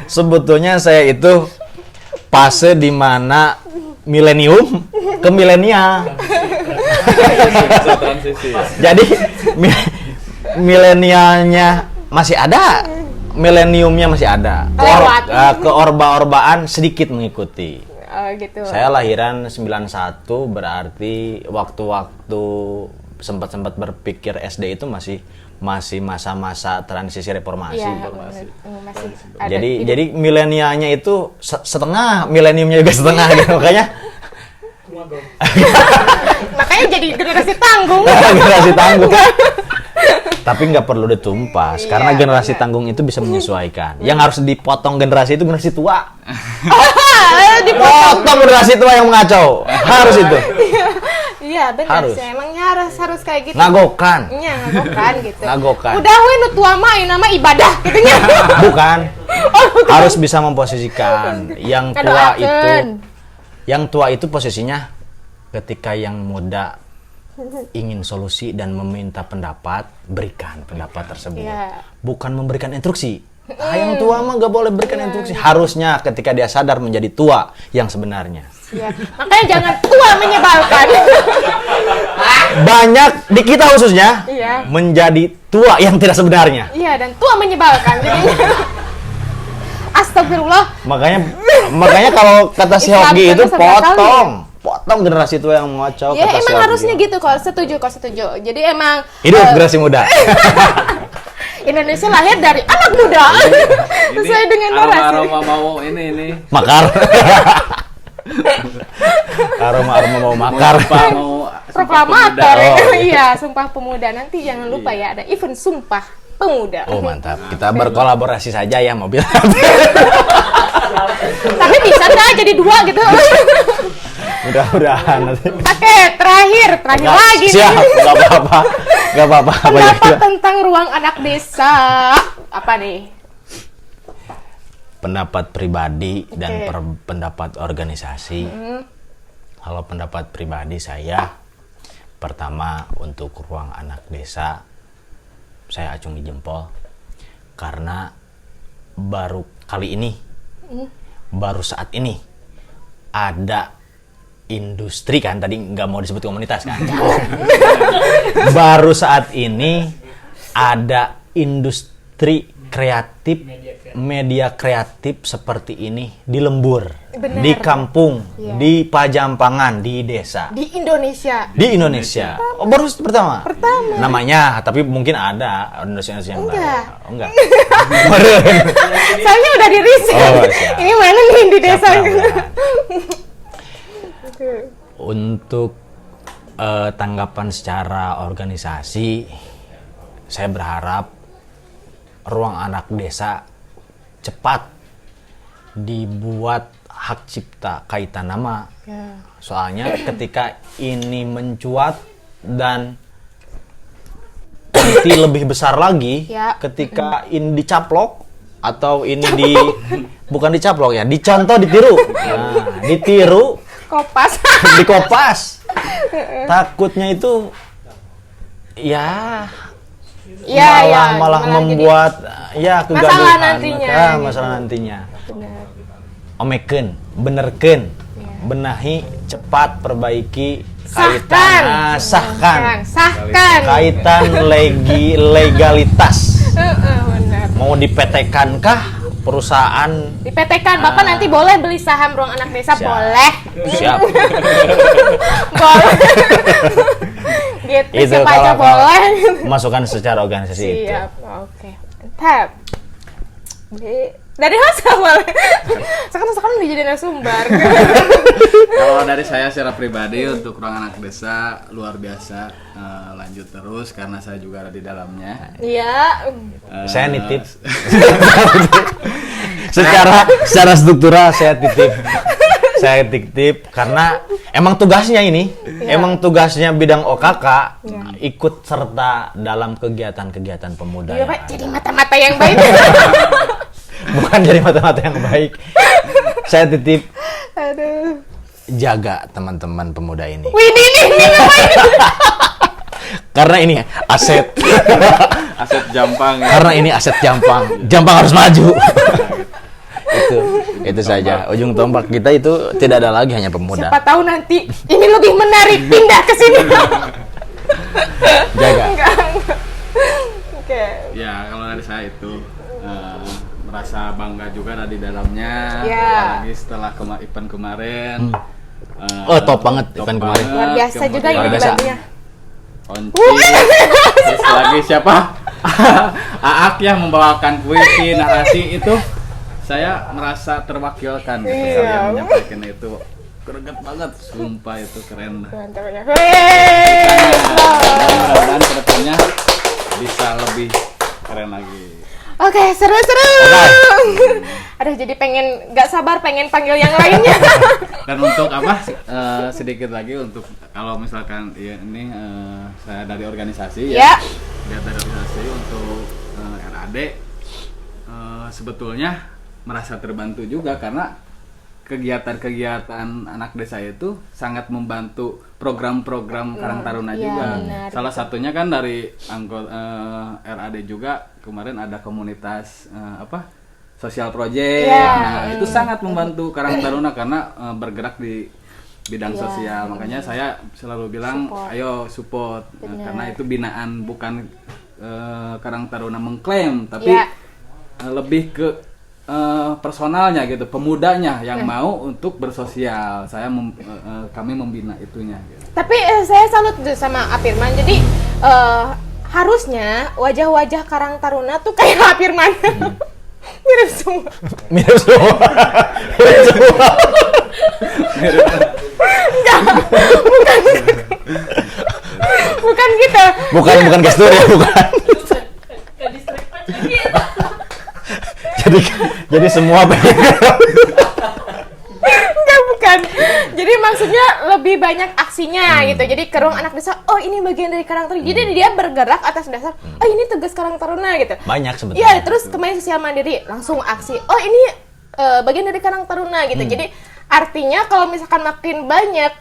Speaker 3: Sebetulnya saya itu fase di mana milenium ke milenial.
Speaker 1: Transisi ya.
Speaker 3: Jadi milenialnya masih ada, mileniumnya masih ada.
Speaker 2: Lewat.
Speaker 3: Keorba-orbaan sedikit mengikuti.
Speaker 2: Oh gitu.
Speaker 3: Saya lahiran 91, berarti waktu-waktu sempat-sempat berpikir SD itu masih masa-masa transisi reformasi.
Speaker 2: Iya, masih ada.
Speaker 3: Jadi milenialnya itu setengah, mileniumnya juga setengah gitu.
Speaker 2: Makanya jadi generasi tanggung.
Speaker 3: Generasi tanggung. Tapi nggak perlu ditumpas,
Speaker 2: Iya,
Speaker 3: karena generasi
Speaker 2: benar.
Speaker 3: tanggung itu bisa menyesuaikan. Yang harus dipotong generasi itu generasi tua.
Speaker 2: Dipotong.
Speaker 3: Potong generasi tua yang mengacau. Harus itu.
Speaker 2: Iya benar
Speaker 3: Harus.
Speaker 2: sih, emangnya harus kayak gitu.
Speaker 3: Ngagokan.
Speaker 2: Iya ngagokan gitu.
Speaker 3: Ngagokan.
Speaker 2: Udah we nu tua mah ini nama ibadah gitu nya.
Speaker 3: Bukan. Harus bisa memposisikan. Yang tua itu,
Speaker 2: Ngadoakeun.
Speaker 3: yang tua itu posisinya ketika yang muda ingin solusi dan meminta pendapat, berikan pendapat tersebut.
Speaker 2: Iya.
Speaker 3: Bukan memberikan instruksi. Yang tua mah gak boleh berikan instruksi. Harusnya ketika dia sadar menjadi tua yang sebenarnya.
Speaker 2: Iya. Makanya jangan tua menyebalkan.
Speaker 3: Banyak di kita khususnya
Speaker 2: Iya.
Speaker 3: menjadi tua yang tidak sebenarnya.
Speaker 2: Iya dan tua menyebalkan. Jadinya. Astagfirullah.
Speaker 3: Makanya kalau kata si
Speaker 2: Islam
Speaker 3: Hoki
Speaker 2: kan
Speaker 3: itu
Speaker 2: sebelah kali.
Speaker 3: potong generasi tua yang mengacau.
Speaker 2: Ya
Speaker 3: kata si
Speaker 2: emang
Speaker 3: Hoki.
Speaker 2: harusnya gitu kok setuju. Jadi emang
Speaker 3: Hidup generasi muda.
Speaker 2: Indonesia lahir dari anak muda. Sesuai dengan narasi.
Speaker 1: aroma mau ini
Speaker 3: Makar. Aroma mau makar.
Speaker 1: mau
Speaker 2: Proklamator.
Speaker 3: Oh.
Speaker 2: Iya, Sumpah Pemuda. Nanti jangan lupa ya ada event Sumpah Pemuda.
Speaker 3: Oh mantap. Kita berkolaborasi saja ya mobil.
Speaker 2: Tapi bisa nggak jadi dua gitu?
Speaker 3: Mudah-mudahan nanti.
Speaker 2: Oke, terakhir lagi
Speaker 3: Siap,
Speaker 2: nih.
Speaker 3: nggak apa-apa.
Speaker 2: Pendapat tentang ruang anak desa apa nih?
Speaker 3: Pendapat pribadi dan
Speaker 2: Oke.
Speaker 3: pendapat organisasi. Kalau pendapat pribadi saya, pertama untuk ruang anak desa, saya acungi jempol karena baru kali ini, baru saat ini ada industri kan, tadi nggak mau disebut komunitas kan. Baru saat ini ada industri kreatif, media kreatif seperti ini di lembur,
Speaker 2: Benar.
Speaker 3: di kampung,
Speaker 2: Iya.
Speaker 3: di Pajampangan, di desa,
Speaker 2: Di Indonesia.
Speaker 3: di Indonesia. Oh, baru pertama.
Speaker 2: Pertama.
Speaker 3: Namanya, tapi mungkin ada Indonesia yang lain.
Speaker 2: Enggak.
Speaker 3: Oh, enggak.
Speaker 2: Soalnya udah di riset.
Speaker 3: Oh, siap.
Speaker 2: Ini mana nih di desa?
Speaker 3: Siap, Untuk tanggapan secara organisasi, saya berharap ruang anak desa cepat dibuat hak cipta kaitan nama.
Speaker 2: Ya.
Speaker 3: Soalnya ketika ini mencuat dan nanti lebih besar lagi,
Speaker 2: Ya.
Speaker 3: ketika ini dicaplok atau ini bukan dicaplok ya, dicontoh, ditiru. Nah, ditiru,
Speaker 2: Kopas.
Speaker 3: dikopas. Takutnya itu ya malah
Speaker 2: jadi
Speaker 3: membuat ya kegaduhan.
Speaker 2: masalah nantinya, gitu.
Speaker 3: Masalah nantinya.
Speaker 2: benar.
Speaker 3: Omeken, benerken,
Speaker 2: Iya.
Speaker 3: benahi, cepat perbaiki
Speaker 2: Sahkan.
Speaker 3: kaitan, sahkan
Speaker 2: Sahkan.
Speaker 3: kaitan legalitas.
Speaker 2: Benar.
Speaker 3: Mau di PT-kan kah perusahaan?
Speaker 2: Di PT kan, Bapak nanti boleh beli saham Ruang Anak Desa,
Speaker 3: Siap.
Speaker 2: boleh.
Speaker 3: Siap.
Speaker 2: Boleh. Gitu,
Speaker 3: Itu
Speaker 2: siapa aja
Speaker 3: kalau
Speaker 2: boleh.
Speaker 3: masukan secara organisasi itu.
Speaker 2: Siap, oke. Mantap. Dari host boleh. Sekarang udah jadi narasumber.
Speaker 1: Kalau dari saya secara pribadi untuk Ruang Anak Desa luar biasa, lanjut terus karena saya juga ada di dalamnya.
Speaker 2: Iya.
Speaker 3: Saya nitip. secara struktural saya titip karena emang tugasnya ini, emang tugasnya bidang OKK ikut serta dalam kegiatan-kegiatan pemuda.
Speaker 2: Iya,
Speaker 3: yang
Speaker 2: Pak,
Speaker 3: ada.
Speaker 2: jadi mata-mata yang baik.
Speaker 3: Bukan jadi mata-mata yang baik. Saya titip
Speaker 2: Aduh.
Speaker 3: jaga teman-teman pemuda ini.
Speaker 2: Wih, ini ngapain?
Speaker 3: Karena ini aset.
Speaker 1: Aset Jampang.
Speaker 3: Karena ini aset Jampang. Jampang harus maju. itu saja. Ujung tombak kita itu tidak ada lagi hanya pemuda.
Speaker 2: Siapa tahu nanti ini lebih menarik pindah ke sini.
Speaker 3: Jaga.
Speaker 2: Enggak. Oke.
Speaker 1: Ya kalau dari saya itu merasa bangga juga ada di dalamnya.
Speaker 2: Ya.
Speaker 1: Apalagi setelah event kemarin.
Speaker 3: Oh, top banget event kemarin.
Speaker 2: Luar biasa juga
Speaker 3: Luar
Speaker 2: ini
Speaker 3: biasa.
Speaker 2: bantunya.
Speaker 1: Onci. Terus lagi siapa? Aak yang membawakan puisi narasi itu saya merasa terwakilkan gitu.
Speaker 2: Iya.
Speaker 1: Saya menyampaikan itu greget banget, sumpah itu keren.
Speaker 2: Mantap ya. Wih.
Speaker 1: Mudah-mudahan kedepannya bisa lebih keren lagi.
Speaker 2: Oke, seru-seru. Aduh, jadi nggak sabar pengen panggil yang lainnya.
Speaker 1: Dan untuk apa? Sedikit lagi untuk kalau misalkan ya ini saya dari organisasi
Speaker 2: Ya.
Speaker 1: Lihat dari organisasi untuk RAD sebetulnya merasa terbantu juga karena kegiatan-kegiatan anak desa itu sangat membantu program-program Karang Taruna
Speaker 2: iya,
Speaker 1: juga.
Speaker 2: benar.
Speaker 1: Salah satunya kan dari anggota RAD juga kemarin ada komunitas sosial project.
Speaker 2: Iya.
Speaker 1: Nah, itu sangat membantu Karang Taruna karena bergerak di bidang sosial. Makanya saya selalu bilang,
Speaker 2: Support.
Speaker 1: ayo support.
Speaker 2: Benar.
Speaker 1: Karena itu binaan bukan Karang Taruna mengklaim, tapi
Speaker 2: Iya.
Speaker 1: lebih ke personalnya gitu, pemudanya yang mau untuk bersosial. Kami membina itunya. Gitu.
Speaker 2: Tapi saya salut tuh sama Apirman. Jadi harusnya wajah-wajah Karang Taruna tuh kayak Apirman. Mirip semua.
Speaker 3: Mirip semua. Mirip semua.
Speaker 2: Enggak. Bukan gitu.
Speaker 3: Bukan gestur ya, bukan. jadi semua pengen.
Speaker 2: Enggak, bukan. Jadi maksudnya lebih banyak aksinya gitu. Jadi ke Ruang Anak Desa, oh ini bagian dari Karang Taruna. Jadi dia bergerak atas dasar, oh ini tugas Karang Taruna gitu.
Speaker 3: Banyak sebetulnya.
Speaker 2: Iya, terus kemarin sosial mandiri langsung aksi. Oh ini bagian dari Karang Taruna gitu. Jadi artinya kalau misalkan makin banyak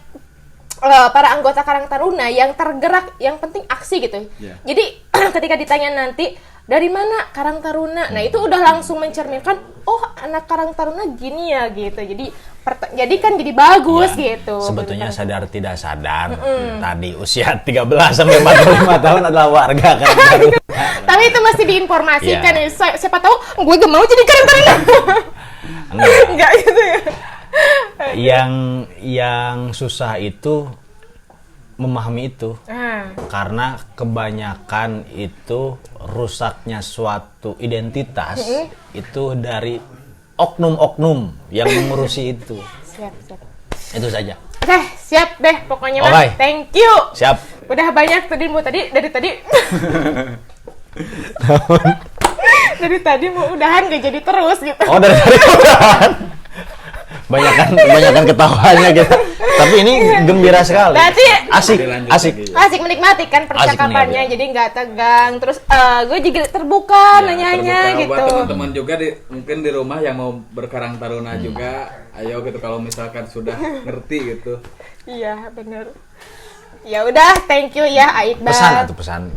Speaker 2: para anggota Karang Taruna yang tergerak, yang penting aksi gitu.
Speaker 1: Yeah.
Speaker 2: Jadi ketika ditanya nanti dari mana Karang Taruna, nah itu udah langsung mencerminkan, oh anak Karang Taruna gini ya gitu. Jadi kan jadi bagus
Speaker 3: Ya,
Speaker 2: gitu.
Speaker 3: sebetulnya
Speaker 2: Bener.
Speaker 3: sadar tidak sadar tadi usia 13 sampai 45 tahun adalah warga Karang Taruna.
Speaker 2: Tapi itu mesti diinformasikan
Speaker 3: Iya.
Speaker 2: ya. Siapa tahu gue gak mau jadi Karang Taruna. Enggak gitu ya.
Speaker 3: Yang susah itu memahami itu. Karena kebanyakan itu rusaknya suatu identitas itu dari oknum-oknum yang mengurusi itu.
Speaker 2: Siap.
Speaker 3: Itu saja.
Speaker 2: Oke, siap deh pokoknya Mas.
Speaker 3: Oke.
Speaker 2: Thank you.
Speaker 3: Siap.
Speaker 2: Udah banyak dari tadi. Dari tadi mau udahan gak jadi terus gitu.
Speaker 3: Oh, dari udahan. Banyakan ketawanya gitu. Tapi ini gembira sekali.
Speaker 2: Berarti
Speaker 3: Asik.
Speaker 2: asik menikmati kan percakapannya,
Speaker 3: menikmati.
Speaker 2: jadi nggak tegang. Terus gue juga terbuka nanya-nanya
Speaker 1: terbuka
Speaker 2: gitu.
Speaker 1: buat teman-teman juga mungkin di rumah yang mau berkarang taruna juga, ayo gitu kalau misalkan sudah ngerti gitu.
Speaker 2: Iya bener. Ya udah, thank you ya Aikbar.
Speaker 3: Pesan.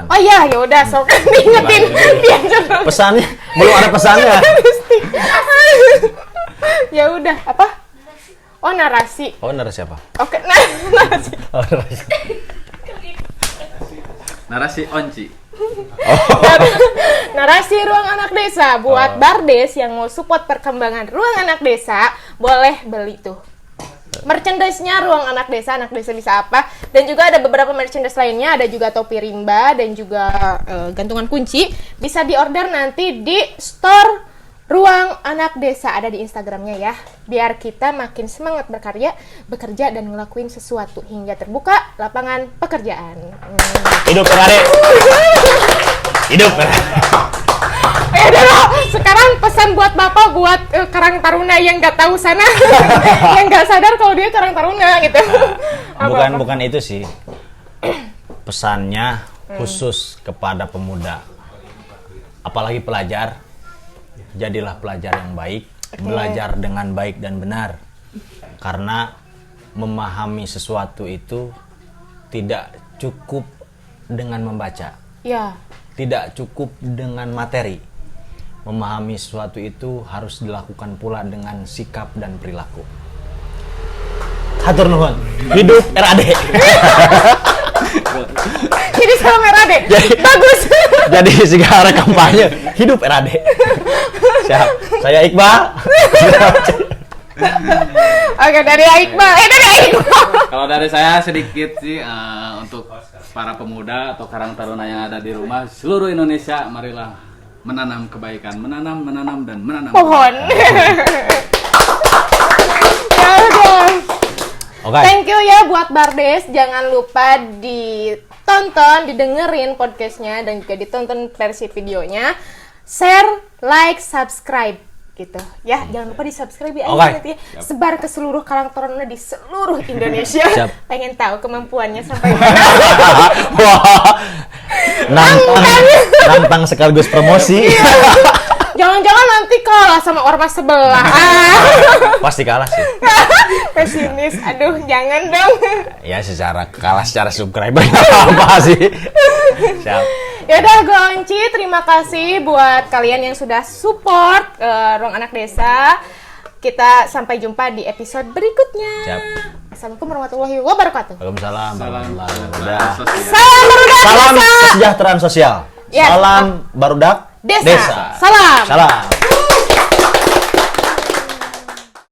Speaker 2: Oh iya, ya udah sok diingetin.
Speaker 3: Pesannya belum ada pesannya.
Speaker 2: Ya udah, apa? Oh narasi.
Speaker 3: Oh, narasi apa?
Speaker 2: Oke, narasi.
Speaker 3: Oh, narasi.
Speaker 1: Narasi onci.
Speaker 2: Narasi Ruang Anak Desa buat Bardes yang mau support perkembangan Ruang Anak Desa, boleh beli tuh merchandise-nya Ruang Anak Desa bisa apa, dan juga ada beberapa merchandise lainnya, ada juga topi rimba dan juga gantungan kunci, bisa diorder nanti di store Ruang Anak Desa, ada di Instagramnya ya, biar kita makin semangat bekerja dan ngelakuin sesuatu hingga terbuka lapangan pekerjaan.
Speaker 3: Hidup Rade. Hidup.
Speaker 2: Ya udah loh, sekarang pesan buat Bapak buat Karang Taruna yang nggak tahu sana, yang nggak sadar kalau dia Karang Taruna gitu.
Speaker 3: Bukan itu sih. Pesannya khusus kepada pemuda. Apalagi pelajar. Jadilah pelajar yang baik, belajar dengan baik dan benar. Karena memahami sesuatu itu tidak cukup dengan membaca.
Speaker 2: Ya.
Speaker 3: Tidak cukup dengan materi. Memahami sesuatu itu harus dilakukan pula dengan sikap dan perilaku. Hatur nuhun. Hidup RAD.
Speaker 2: Jadi sama RAD. Bagus.
Speaker 3: Jadi segala kampanye hidup RAD. Siap. Saya Iqbal.
Speaker 2: Oke, dari Iqbal.
Speaker 1: Kalau dari saya sedikit sih untuk para pemuda atau karang taruna yang ada di rumah seluruh Indonesia, marilah menanam kebaikan, menanam dan menanam
Speaker 2: Pohon. Ya udah.
Speaker 3: Oke.
Speaker 2: Thank you ya buat Bardes. Jangan lupa ditonton, didengerin podcastnya dan juga ditonton versi videonya. Share, like, subscribe gitu ya. Jangan lupa di subscribe ya, nanti sebar ke seluruh karang taruna di seluruh Indonesia. Pengen tahu kemampuannya sampai mana.
Speaker 3: Wah, nantang sekaligus promosi.
Speaker 2: Jangan-jangan nanti kalah sama ormas sebelah.
Speaker 3: Pasti kalah sih.
Speaker 2: Pesimis, aduh jangan dong.
Speaker 3: Ya kalah secara subscriber apa sih. Siap.
Speaker 2: Yaudah, gue Onci, terima kasih buat kalian yang sudah support Ruang Anak Desa. Kita sampai jumpa di episode berikutnya.
Speaker 3: Siap.
Speaker 2: Assalamualaikum warahmatullahi wabarakatuh.
Speaker 3: Waalaikumsalam.
Speaker 2: Salam
Speaker 3: kesejahteraan sosial.
Speaker 2: Ya.
Speaker 3: Salam barudak
Speaker 2: Desa. Salam.